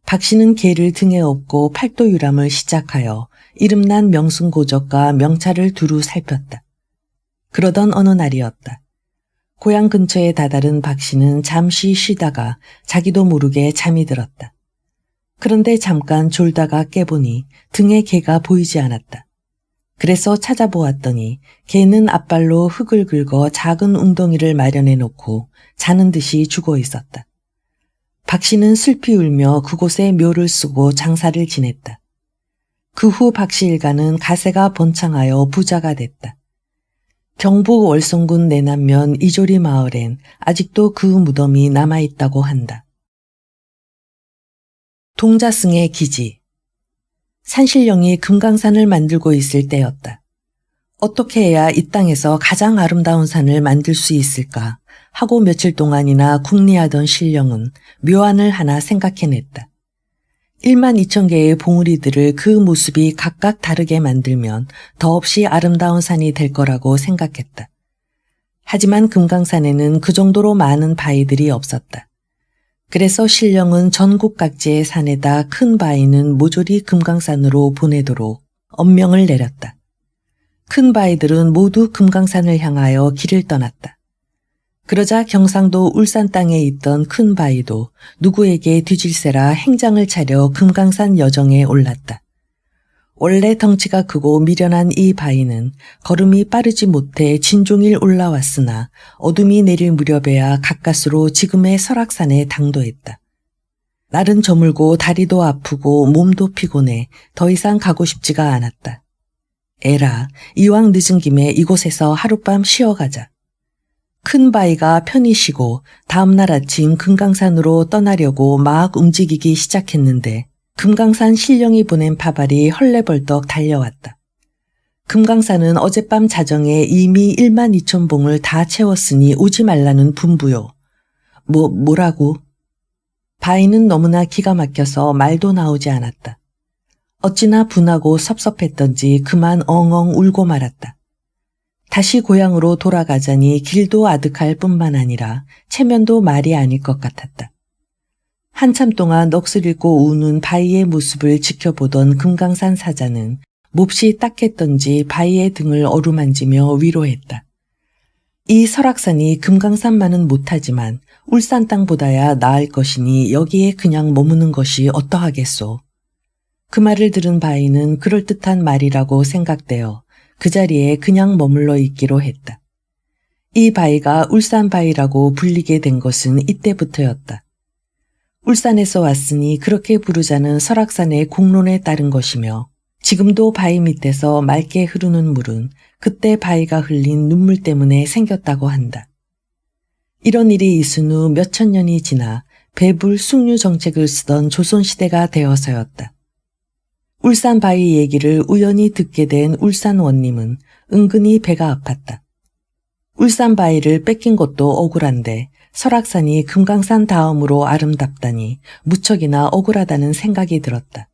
박 씨는 개를 등에 업고 팔도 유람을 시작하여 이름난 명승고적과 명찰을 두루 살폈다. 그러던 어느 날이었다. 고향 근처에 다다른 박 씨는 잠시 쉬다가 자기도 모르게 잠이 들었다. 그런데 잠깐 졸다가 깨보니 등에 개가 보이지 않았다. 그래서 찾아보았더니 개는 앞발로 흙을 긁어 작은 웅덩이를 마련해 놓고 자는 듯이 죽어 있었다. 박 씨는 슬피 울며 그곳에 묘를 쓰고 장사를 지냈다. 그 후 박 씨 일가는 가세가 번창하여 부자가 됐다. 경북 월성군 내남면 이조리 마을엔 아직도 그 무덤이 남아있다고 한다. 동자승의 기지. 산신령이 금강산을 만들고 있을 때였다. 어떻게 해야 이 땅에서 가장 아름다운 산을 만들 수 있을까 하고 며칠 동안이나 궁리하던 신령은 묘안을 하나 생각해냈다. 12,000개의 봉우리들을 그 모습이 각각 다르게 만들면 더없이 아름다운 산이 될 거라고 생각했다. 하지만 금강산에는 그 정도로 많은 바위들이 없었다. 그래서 신령은 전국 각지의 산에다 큰 바위는 모조리 금강산으로 보내도록 엄명을 내렸다. 큰 바위들은 모두 금강산을 향하여 길을 떠났다. 그러자 경상도 울산 땅에 있던 큰 바위도 누구에게 뒤질세라 행장을 차려 금강산 여정에 올랐다. 원래 덩치가 크고 미련한 이 바위는 걸음이 빠르지 못해 진종일 올라왔으나 어둠이 내릴 무렵에야 가까스로 지금의 설악산에 당도했다. 날은 저물고 다리도 아프고 몸도 피곤해 더 이상 가고 싶지가 않았다. 에라, 이왕 늦은 김에 이곳에서 하룻밤 쉬어가자. 큰 바위가 편히 쉬고 다음날 아침 금강산으로 떠나려고 막 움직이기 시작했는데 금강산 신령이 보낸 파발이 헐레벌떡 달려왔다. 금강산은 어젯밤 자정에 이미 12,000봉을 다 채웠으니 오지 말라는 분부요. 뭐라고? 바위는 너무나 기가 막혀서 말도 나오지 않았다. 어찌나 분하고 섭섭했던지 그만 엉엉 울고 말았다. 다시 고향으로 돌아가자니 길도 아득할 뿐만 아니라 체면도 말이 아닐 것 같았다. 한참 동안 넋을 잃고 우는 바위의 모습을 지켜보던 금강산 사자는 몹시 딱했던지 바위의 등을 어루만지며 위로했다. 이 설악산이 금강산만은 못하지만 울산 땅보다야 나을 것이니 여기에 그냥 머무는 것이 어떠하겠소. 그 말을 들은 바위는 그럴듯한 말이라고 생각되어 그 자리에 그냥 머물러 있기로 했다. 이 바위가 울산 바위라고 불리게 된 것은 이때부터였다. 울산에서 왔으니 그렇게 부르자는 설악산의 공론에 따른 것이며 지금도 바위 밑에서 맑게 흐르는 물은 그때 바위가 흘린 눈물 때문에 생겼다고 한다. 이런 일이 있은 후 몇천 년이 지나 배불 숙류 정책을 쓰던 조선시대가 되어서였다. 울산바위 얘기를 우연히 듣게 된 울산원님은 은근히 배가 아팠다. 울산바위를 뺏긴 것도 억울한데 설악산이 금강산 다음으로 아름답다니 무척이나 억울하다는 생각이 들었다.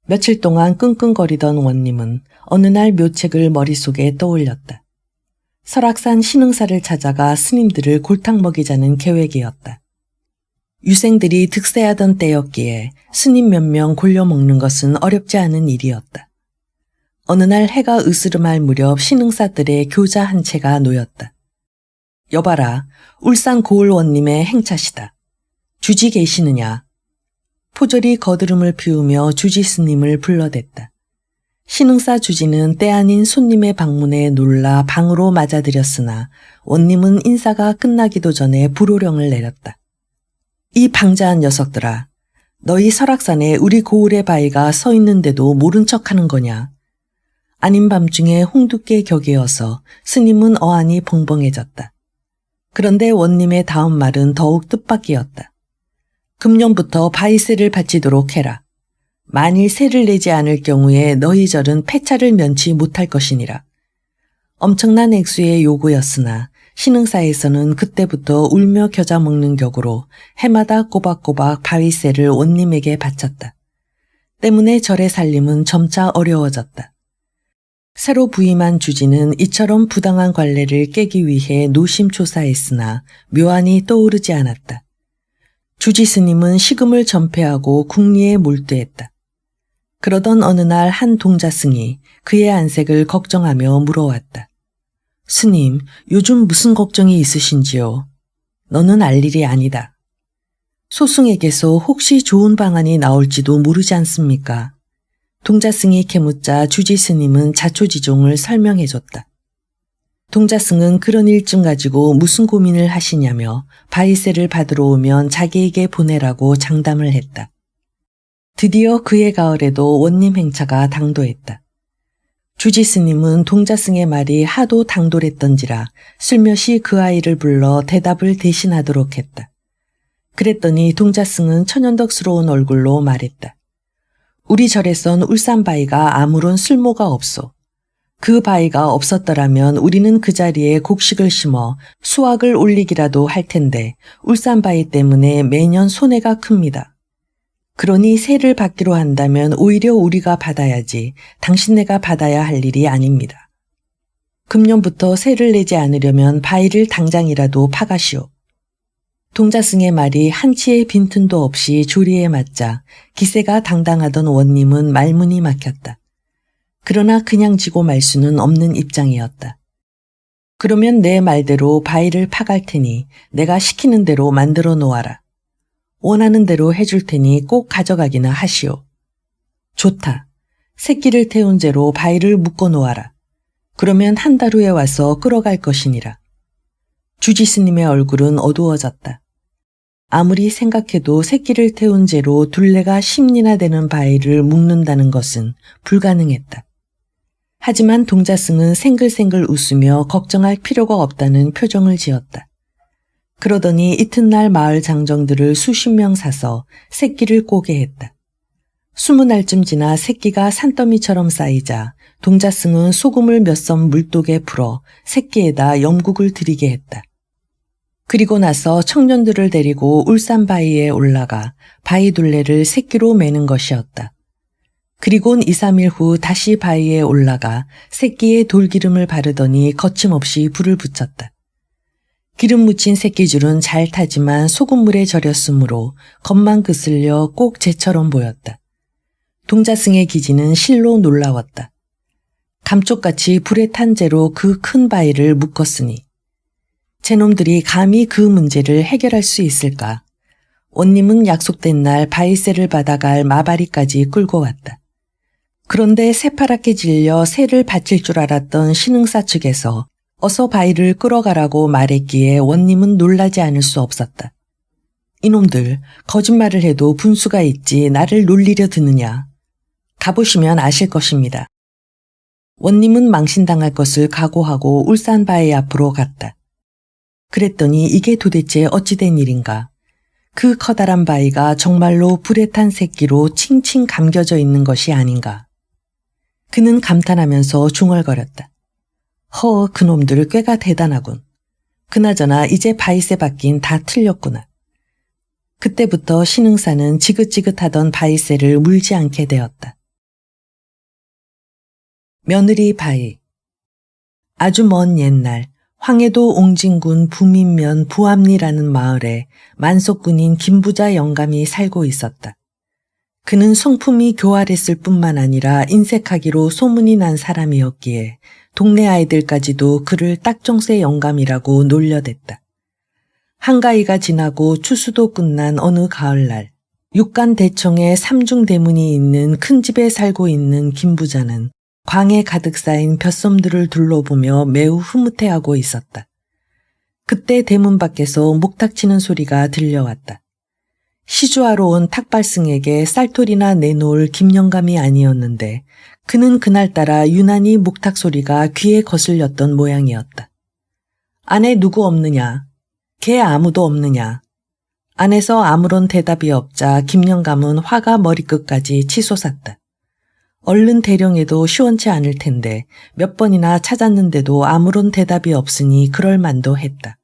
며칠 동안 끙끙거리던 원님은 어느 날 묘책을 머릿속에 떠올렸다. 설악산 신흥사를 찾아가 스님들을 골탕 먹이자는 계획이었다. 유생들이 득세하던 때였기에 스님 몇 명 골려먹는 것은 어렵지 않은 일이었다. 어느 날 해가 으스름할 무렵 신흥사들의 교자 한 채가 놓였다. 여봐라, 울산 고을원님의 행차시다. 주지 계시느냐? 포졸이 거드름을 피우며 주지 스님을 불러댔다. 신흥사 주지는 때 아닌 손님의 방문에 놀라 방으로 맞아들였으나 원님은 인사가 끝나기도 전에 불호령을 내렸다. 이 방자한 녀석들아, 너희 설악산에 우리 고을의 바위가 서 있는데도 모른 척하는 거냐? 아닌 밤중에 홍두깨 격이어서 스님은 어안이 벙벙해졌다. 그런데 원님의 다음 말은 더욱 뜻밖이었다. 금년부터 바위세를 바치도록 해라. 만일 세를 내지 않을 경우에 너희 절은 폐차를 면치 못할 것이니라. 엄청난 액수의 요구였으나 신흥사에서는 그때부터 울며 겨자 먹는 격으로 해마다 꼬박꼬박 바위세를 원님에게 바쳤다. 때문에 절의 살림은 점차 어려워졌다. 새로 부임한 주지는 이처럼 부당한 관례를 깨기 위해 노심초사했으나 묘안이 떠오르지 않았다. 주지 스님은 식음을 전폐하고 궁리에 몰두했다. 그러던 어느 날 한 동자승이 그의 안색을 걱정하며 물어왔다. 스님, 요즘 무슨 걱정이 있으신지요? 너는 알 일이 아니다. 소승에게서 혹시 좋은 방안이 나올지도 모르지 않습니까? 동자승이 캐묻자 주지 스님은 자초지종을 설명해줬다. 동자승은 그런 일증 가지고 무슨 고민을 하시냐며 바위세를 받으러 오면 자기에게 보내라고 장담을 했다. 드디어 그해 가을에도 원님 행차가 당도했다. 주지 스님은 동자승의 말이 하도 당돌했던지라 슬며시 그 아이를 불러 대답을 대신하도록 했다. 그랬더니 동자승은 천연덕스러운 얼굴로 말했다. 우리 절에선 울산바위가 아무런 쓸모가 없소. 그 바위가 없었더라면 우리는 그 자리에 곡식을 심어 수확을 올리기라도 할 텐데 울산바위 때문에 매년 손해가 큽니다. 그러니 세를 받기로 한다면 오히려 우리가 받아야지 당신네가 받아야 할 일이 아닙니다. 금년부터 세를 내지 않으려면 바위를 당장이라도 파가시오. 동자승의 말이 한치의 빈틈도 없이 조리에 맞자 기세가 당당하던 원님은 말문이 막혔다. 그러나 그냥 지고 말 수는 없는 입장이었다. 그러면 내 말대로 바위를 파갈 테니 내가 시키는 대로 만들어 놓아라. 원하는 대로 해줄 테니 꼭 가져가기나 하시오. 좋다. 새끼를 태운 채로 바위를 묶어 놓아라. 그러면 한 달 후에 와서 끌어갈 것이니라. 주지 스님의 얼굴은 어두워졌다. 아무리 생각해도 새끼를 태운 채로 둘레가 10리나 되는 바위를 묶는다는 것은 불가능했다. 하지만 동자승은 생글생글 웃으며 걱정할 필요가 없다는 표정을 지었다. 그러더니 이튿날 마을 장정들을 수십 명 사서 새끼를 꼬게 했다. 20날쯤 지나 새끼가 산더미처럼 쌓이자 동자승은 소금을 몇 섬 물독에 풀어 새끼에다 염국을 들이게 했다. 그리고 나서 청년들을 데리고 울산바위에 올라가 바위 둘레를 새끼로 매는 것이었다. 그리곤 2, 3일 후 다시 바위에 올라가 새끼에 돌기름을 바르더니 거침없이 불을 붙였다. 기름 묻힌 새끼줄은 잘 타지만 소금물에 절였으므로 겉만 그슬려 꼭 재처럼 보였다. 동자승의 기지는 실로 놀라웠다. 감쪽같이 불에 탄 채로 그 큰 바위를 묶었으니 제놈들이 감히 그 문제를 해결할 수 있을까? 원님은 약속된 날 바위세를 받아갈 마바리까지 끌고 왔다. 그런데 새파랗게 질려 새를 바칠 줄 알았던 신흥사 측에서 어서 바위를 끌어가라고 말했기에 원님은 놀라지 않을 수 없었다. 이놈들, 거짓말을 해도 분수가 있지 나를 놀리려 드느냐. 가보시면 아실 것입니다. 원님은 망신당할 것을 각오하고 울산바위 앞으로 갔다. 그랬더니 이게 도대체 어찌된 일인가. 그 커다란 바위가 정말로 불에 탄 새끼로 칭칭 감겨져 있는 것이 아닌가. 그는 감탄하면서 중얼거렸다. 그놈들 꽤가 대단하군. 그나저나 이제 바위새 받긴 다 틀렸구나. 그때부터 신흥사는 지긋지긋하던 바위새를 물지 않게 되었다. 며느리 바위. 아주 먼 옛날 황해도 옹진군 부민면 부암리라는 마을에 만석군인 김부자 영감이 살고 있었다. 그는 성품이 교활했을 뿐만 아니라 인색하기로 소문이 난 사람이었기에 동네 아이들까지도 그를 딱정새 영감이라고 놀려댔다. 한가위가 지나고 추수도 끝난 어느 가을날, 육간대청에 삼중대문이 있는 큰 집에 살고 있는 김부자는 광에 가득 쌓인 벼섬들을 둘러보며 매우 흐뭇해하고 있었다. 그때 대문 밖에서 목탁치는 소리가 들려왔다. 시주하러 온 탁발승에게 쌀토리나 내놓을 김영감이 아니었는데 그는 그날따라 유난히 목탁 소리가 귀에 거슬렸던 모양이었다. 안에 누구 없느냐? 개 아무도 없느냐? 안에서 아무런 대답이 없자 김영감은 화가 머리끝까지 치솟았다. 얼른 대령해도 시원치 않을 텐데 몇 번이나 찾았는데도 아무런 대답이 없으니 그럴 만도 했다.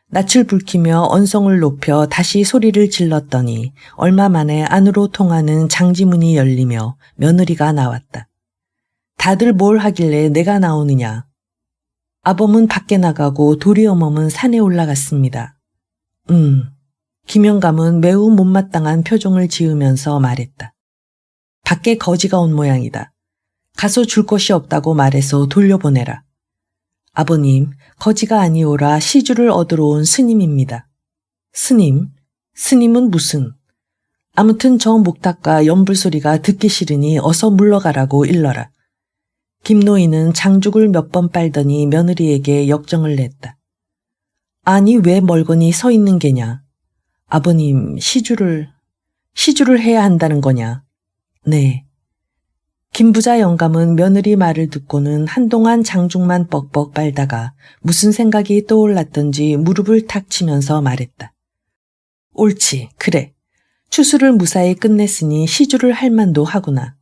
낯을 붉히며 언성을 높여 다시 소리를 질렀더니 얼마 만에 안으로 통하는 장지문이 열리며 며느리가 나왔다. 다들 뭘 하길래 내가 나오느냐? 아범은 밖에 나가고 도리어멈은 산에 올라갔습니다. 김영감은 매우 못마땅한 표정을 지으면서 말했다. 밖에 거지가 온 모양이다. 가서 줄 것이 없다고 말해서 돌려보내라. 아버님, 거지가 아니오라 시주를 얻으러 온 스님입니다. 스님? 스님은 무슨? 아무튼 저 목탁과 연불소리가 듣기 싫으니 어서 물러가라고 일러라. 김노인은 장죽을 몇 번 빨더니 며느리에게 역정을 냈다. 아니 왜 멀거니 서 있는 게냐? 아버님, 시주를 해야 한다는 거냐? 네. 김부자 영감은 며느리 말을 듣고는 한동안 장죽만 뻑뻑 빨다가 무슨 생각이 떠올랐던지 무릎을 탁 치면서 말했다. 옳지, 그래. 추수를 무사히 끝냈으니 시주를 할 만도 하구나.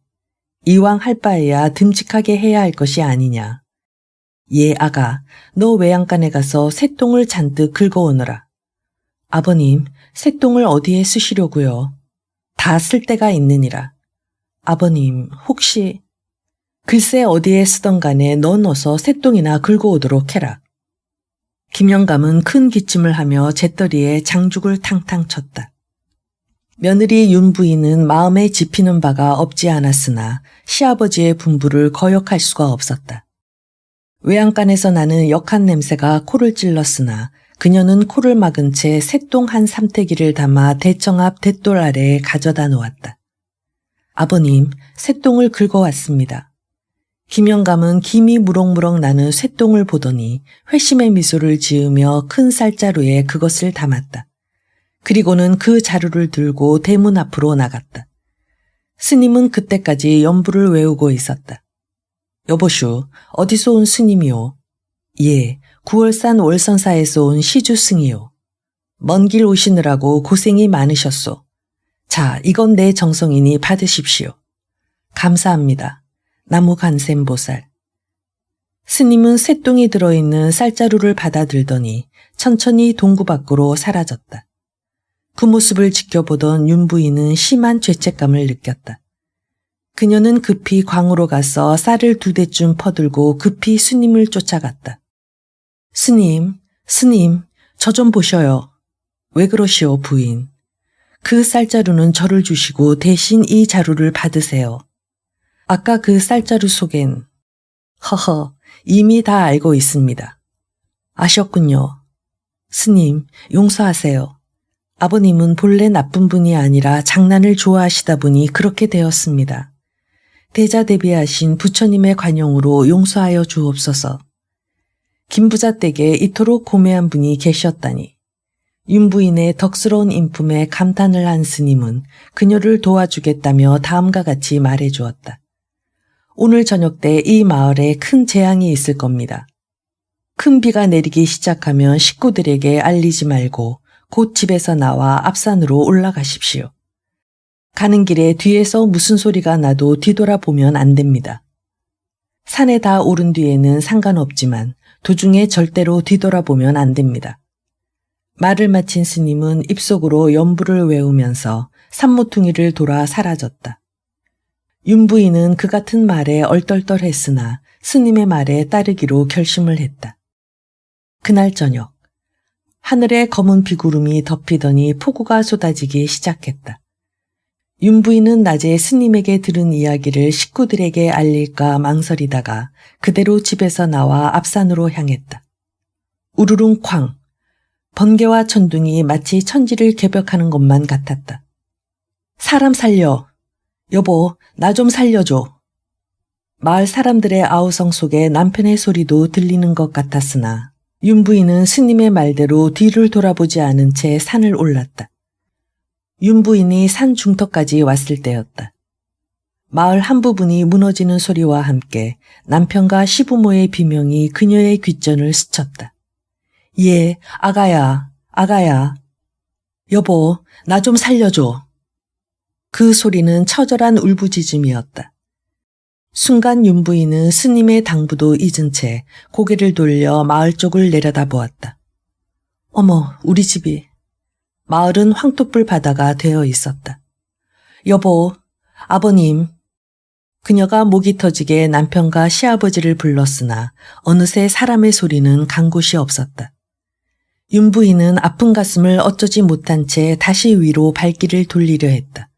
이왕 할 바에야 듬직하게 해야 할 것이 아니냐. 예, 아가, 너 외양간에 가서 새똥을 잔뜩 긁어오너라. 아버님, 새똥을 어디에 쓰시려고요? 다 쓸 데가 있느니라. 아버님, 혹시… 글쎄 어디에 쓰던 간에 넌 어서 새똥이나 긁어오도록 해라. 김영감은 큰 기침을 하며 재떨이에 장죽을 탕탕 쳤다. 며느리 윤부인은 마음에 집히는 바가 없지 않았으나 시아버지의 분부를 거역할 수가 없었다. 외양간에서 나는 역한 냄새가 코를 찔렀으나 그녀는 코를 막은 채 새똥 한 삼태기를 담아 대청 앞 대돌 아래에 가져다 놓았다. 아버님, 새똥을 긁어왔습니다. 김영감은 김이 무럭무럭 나는 새똥을 보더니 회심의 미소를 지으며 큰 쌀자루에 그것을 담았다. 그리고는 그 자루를 들고 대문 앞으로 나갔다. 스님은 그때까지 연부를 외우고 있었다. 여보슈, 어디서 온 스님이오? 예, 구월산 월선사에서 온 시주승이요. 먼 길 오시느라고 고생이 많으셨소. 자, 이건 내 정성이니 받으십시오. 감사합니다. 나무 간샘보살. 스님은 새똥이 들어있는 쌀자루를 받아들더니 천천히 동구 밖으로 사라졌다. 그 모습을 지켜보던 윤부인은 심한 죄책감을 느꼈다. 그녀는 급히 광으로 가서 쌀을 2대쯤 퍼들고 급히 스님을 쫓아갔다. 스님, 저 좀 보셔요. 왜 그러시오, 부인? 그 쌀자루는 저를 주시고 대신 이 자루를 받으세요. 아까 그 쌀자루 속엔… 이미 다 알고 있습니다. 아셨군요. 스님, 용서하세요. 아버님은 본래 나쁜 분이 아니라 장난을 좋아하시다 보니 그렇게 되었습니다. 대자대비하신 부처님의 관용으로 용서하여 주옵소서. 김부자 댁에 이토록 고매한 분이 계셨다니. 윤부인의 덕스러운 인품에 감탄을 한 스님은 그녀를 도와주겠다며 다음과 같이 말해주었다. 오늘 저녁 때 이 마을에 큰 재앙이 있을 겁니다. 큰 비가 내리기 시작하면 식구들에게 알리지 말고 곧 집에서 나와 앞산으로 올라가십시오. 가는 길에 뒤에서 무슨 소리가 나도 뒤돌아보면 안 됩니다. 산에 다 오른 뒤에는 상관없지만 도중에 절대로 뒤돌아보면 안 됩니다. 말을 마친 스님은 입속으로 연부를 외우면서 산모퉁이를 돌아 사라졌다. 윤부인은 그 같은 말에 얼떨떨했으나 스님의 말에 따르기로 결심을 했다. 그날 저녁, 하늘에 검은 비구름이 덮이더니 폭우가 쏟아지기 시작했다. 윤부인은 낮에 스님에게 들은 이야기를 식구들에게 알릴까 망설이다가 그대로 집에서 나와 앞산으로 향했다. 우르릉 쾅! 번개와 천둥이 마치 천지를 개벽하는 것만 같았다. 사람 살려! 여보, 나 좀 살려줘! 마을 사람들의 아우성 속에 남편의 소리도 들리는 것 같았으나 윤부인은 스님의 말대로 뒤를 돌아보지 않은 채 산을 올랐다. 윤부인이 산 중턱까지 왔을 때였다. 마을 한 부분이 무너지는 소리와 함께 남편과 시부모의 비명이 그녀의 귓전을 스쳤다. 예, 아가야, 아가야. 여보, 나 좀 살려줘. 그 소리는 처절한 울부짖음이었다. 순간 윤부인은 스님의 당부도 잊은 채 고개를 돌려 마을 쪽을 내려다보았다. 어머, 우리 집이. 마을은 황토불 바다가 되어 있었다. 여보, 아버님. 그녀가 목이 터지게 남편과 시아버지를 불렀으나 어느새 사람의 소리는 간 곳이 없었다. 윤부인은 아픈 가슴을 어쩌지 못한 채 다시 위로 발길을 돌리려 했다.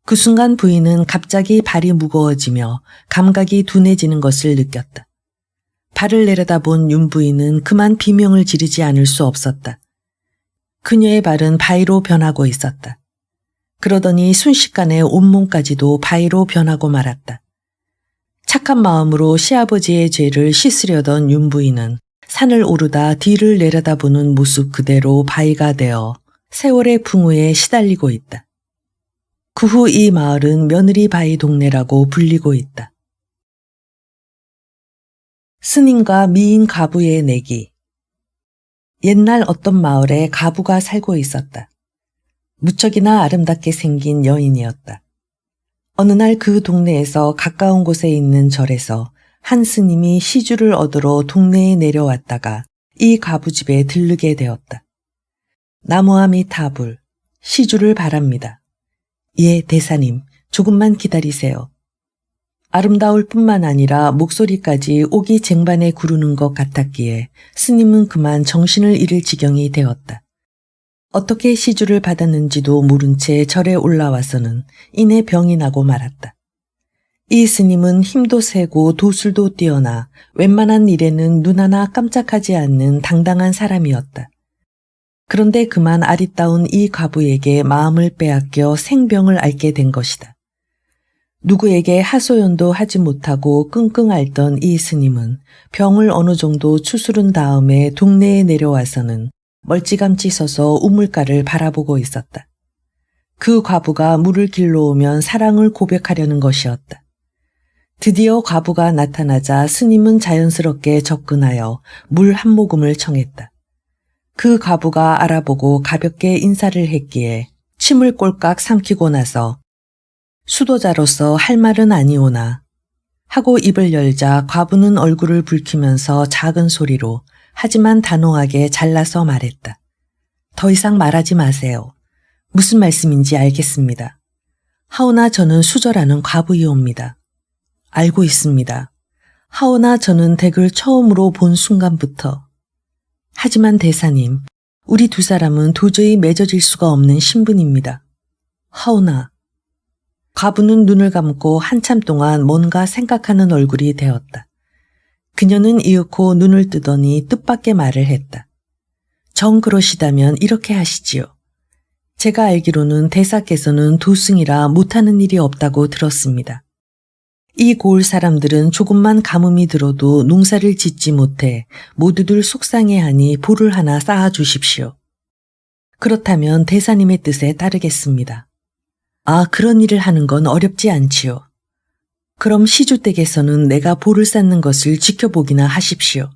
그 순간 부인은 갑자기 발이 무거워지며 감각이 둔해지는 것을 느꼈다. 발을 내려다본 윤부인은 그만 비명을 지르지 않을 수 없었다. 그녀의 발은 바위로 변하고 있었다. 그러더니 순식간에 온몸까지도 바위로 변하고 말았다. 착한 마음으로 시아버지의 죄를 씻으려던 윤부인은 산을 오르다 뒤를 내려다보는 모습 그대로 바위가 되어 세월의 풍우에 시달리고 있다. 그 후 이 마을은 며느리 바위 동네라고 불리고 있다. 스님과 미인 가부의 내기. 옛날 어떤 마을에 가부가 살고 있었다. 무척이나 아름답게 생긴 여인이었다. 어느 날 그 동네에서 가까운 곳에 있는 절에서 한 스님이 시주를 얻으러 동네에 내려왔다가 이 가부집에 들르게 되었다. 나무아미타불, 시주를 바랍니다. 예, 대사님, 조금만 기다리세요. 아름다울 뿐만 아니라 목소리까지 오기쟁반에 구르는 것 같았기에 스님은 그만 정신을 잃을 지경이 되었다. 어떻게 시주를 받았는지도 모른 채 절에 올라와서는 이내 병이 나고 말았다. 이 스님은 힘도 세고 도술도 뛰어나 웬만한 일에는 눈 하나 깜짝하지 않는 당당한 사람이었다. 그런데 그만 아리따운 이 과부에게 마음을 빼앗겨 생병을 앓게 된 것이다. 누구에게 하소연도 하지 못하고 끙끙 앓던 이 스님은 병을 어느 정도 추스른 다음에 동네에 내려와서는 멀찌감치 서서 우물가를 바라보고 있었다. 그 과부가 물을 길러오면 사랑을 고백하려는 것이었다. 드디어 과부가 나타나자 스님은 자연스럽게 접근하여 물 한 모금을 청했다. 그 과부가 알아보고 가볍게 인사를 했기에 침을 꼴깍 삼키고 나서 수도자로서 할 말은 아니오나 하고 입을 열자 과부는 얼굴을 붉히면서 작은 소리로 하지만 단호하게 잘라서 말했다. 더 이상 말하지 마세요. 무슨 말씀인지 알겠습니다. 하오나 저는 수절하는 과부이옵니다. 알고 있습니다. 하오나 저는 댁을 처음으로 본 순간부터. 하지만 대사님, 우리 두 사람은 도저히 맺어질 수가 없는 신분입니다. 하오나. 과부는 눈을 감고 한참 동안 뭔가 생각하는 얼굴이 되었다. 그녀는 이윽고 눈을 뜨더니 뜻밖의 말을 했다. 정 그러시다면 이렇게 하시지요. 제가 알기로는 대사께서는 도승이라 못하는 일이 없다고 들었습니다. 이 고을 사람들은 조금만 가뭄이 들어도 농사를 짓지 못해 모두들 속상해하니 볼을 하나 쌓아주십시오. 그렇다면 대사님의 뜻에 따르겠습니다. 아, 그런 일을 하는 건 어렵지 않지요. 그럼 시주댁에서는 내가 볼을 쌓는 것을 지켜보기나 하십시오.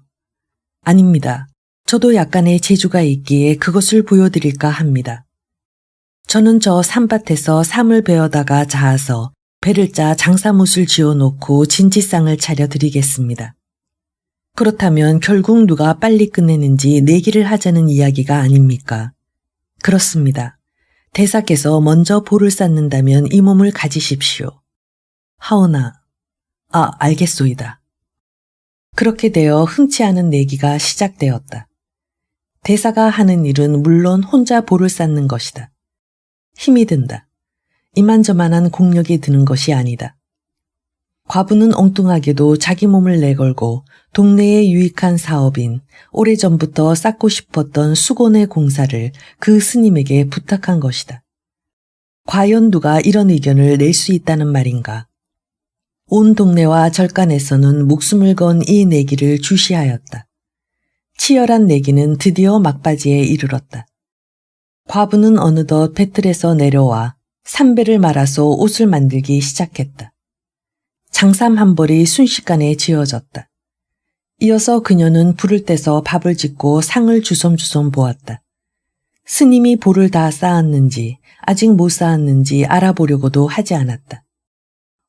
아닙니다. 저도 약간의 재주가 있기에 그것을 보여드릴까 합니다. 저는 저 산밭에서 삼을 베어다가 자아서 배를 짜 장사못을 지어놓고 진지상을 차려드리겠습니다. 그렇다면 결국 누가 빨리 끝내는지 내기를 하자는 이야기가 아닙니까? 그렇습니다. 대사께서 먼저 볼을 쌓는다면 이 몸을 가지십시오. 하오나, 알겠소이다. 그렇게 되어 흔치 않은 내기가 시작되었다. 대사가 하는 일은 물론 혼자 볼을 쌓는 것이다. 힘이 든다. 이만저만한 공력이 드는 것이 아니다. 과부는 엉뚱하게도 자기 몸을 내걸고 동네의 유익한 사업인 오래전부터 쌓고 싶었던 수곤의 공사를 그 스님에게 부탁한 것이다. 과연 누가 이런 의견을 낼 수 있다는 말인가? 온 동네와 절간에서는 목숨을 건 이 내기를 주시하였다. 치열한 내기는 드디어 막바지에 이르렀다. 과부는 어느덧 배틀에서 내려와 삼배를 말아서 옷을 만들기 시작했다. 장삼 한 벌이 순식간에 지어졌다. 이어서 그녀는 불을 떼서 밥을 짓고 상을 주섬주섬 보았다. 스님이 볼을 다 쌓았는지 아직 못 쌓았는지 알아보려고도 하지 않았다.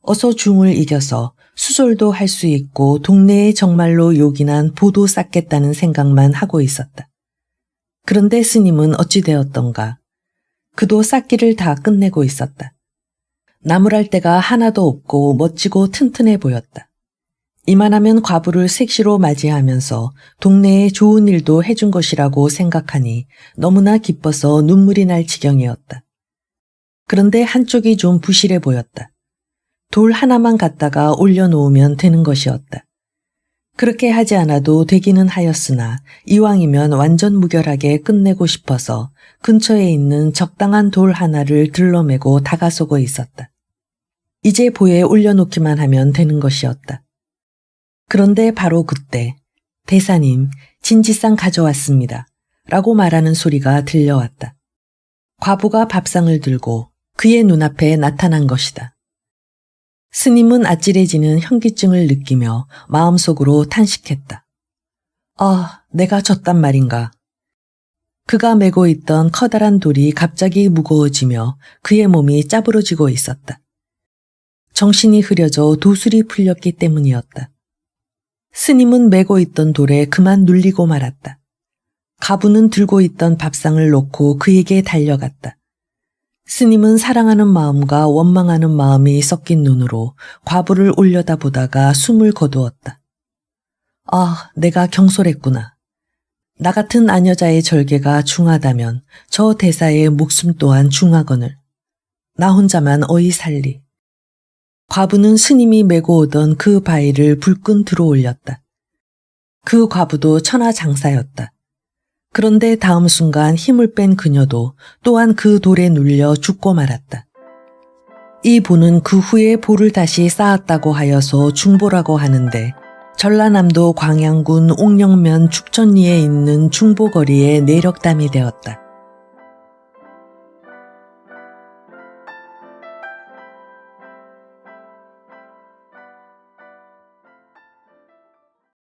어서 중을 이겨서 수졸도 할 수 있고 동네에 정말로 요긴한 보도 쌓겠다는 생각만 하고 있었다. 그런데 스님은 어찌 되었던가. 그도 쌓기를 다 끝내고 있었다. 나무랄 데가 하나도 없고 멋지고 튼튼해 보였다. 이만하면 과부를 색시로 맞이하면서 동네에 좋은 일도 해준 것이라고 생각하니 너무나 기뻐서 눈물이 날 지경이었다. 그런데 한쪽이 좀 부실해 보였다. 돌 하나만 갖다가 올려놓으면 되는 것이었다. 그렇게 하지 않아도 되기는 하였으나 이왕이면 완전 무결하게 끝내고 싶어서 근처에 있는 적당한 돌 하나를 들러매고 다가서고 있었다. 이제 보에 올려놓기만 하면 되는 것이었다. 그런데 바로 그때 대사님, 진지상 가져왔습니다. 라고 말하는 소리가 들려왔다. 과부가 밥상을 들고 그의 눈앞에 나타난 것이다. 스님은 아찔해지는 현기증을 느끼며 마음속으로 탄식했다. 내가 졌단 말인가. 그가 메고 있던 커다란 돌이 갑자기 무거워지며 그의 몸이 짜부러지고 있었다. 정신이 흐려져 도술이 풀렸기 때문이었다. 스님은 메고 있던 돌에 그만 눌리고 말았다. 가부는 들고 있던 밥상을 놓고 그에게 달려갔다. 스님은 사랑하는 마음과 원망하는 마음이 섞인 눈으로 과부를 올려다보다가 숨을 거두었다. 내가 경솔했구나. 나 같은 아녀자의 절개가 중하다면 저 대사의 목숨 또한 중하거늘. 나 혼자만 어이 살리. 과부는 스님이 메고 오던 그 바위를 불끈 들어올렸다. 그 과부도 천하장사였다. 그런데 다음 순간 힘을 뺀 그녀도 또한 그 돌에 눌려 죽고 말았다. 이 보는 그 후에 볼을 다시 쌓았다고 하여서 중보라고 하는데 전라남도 광양군 옥령면 축천리에 있는 중보거리의 내력담이 되었다.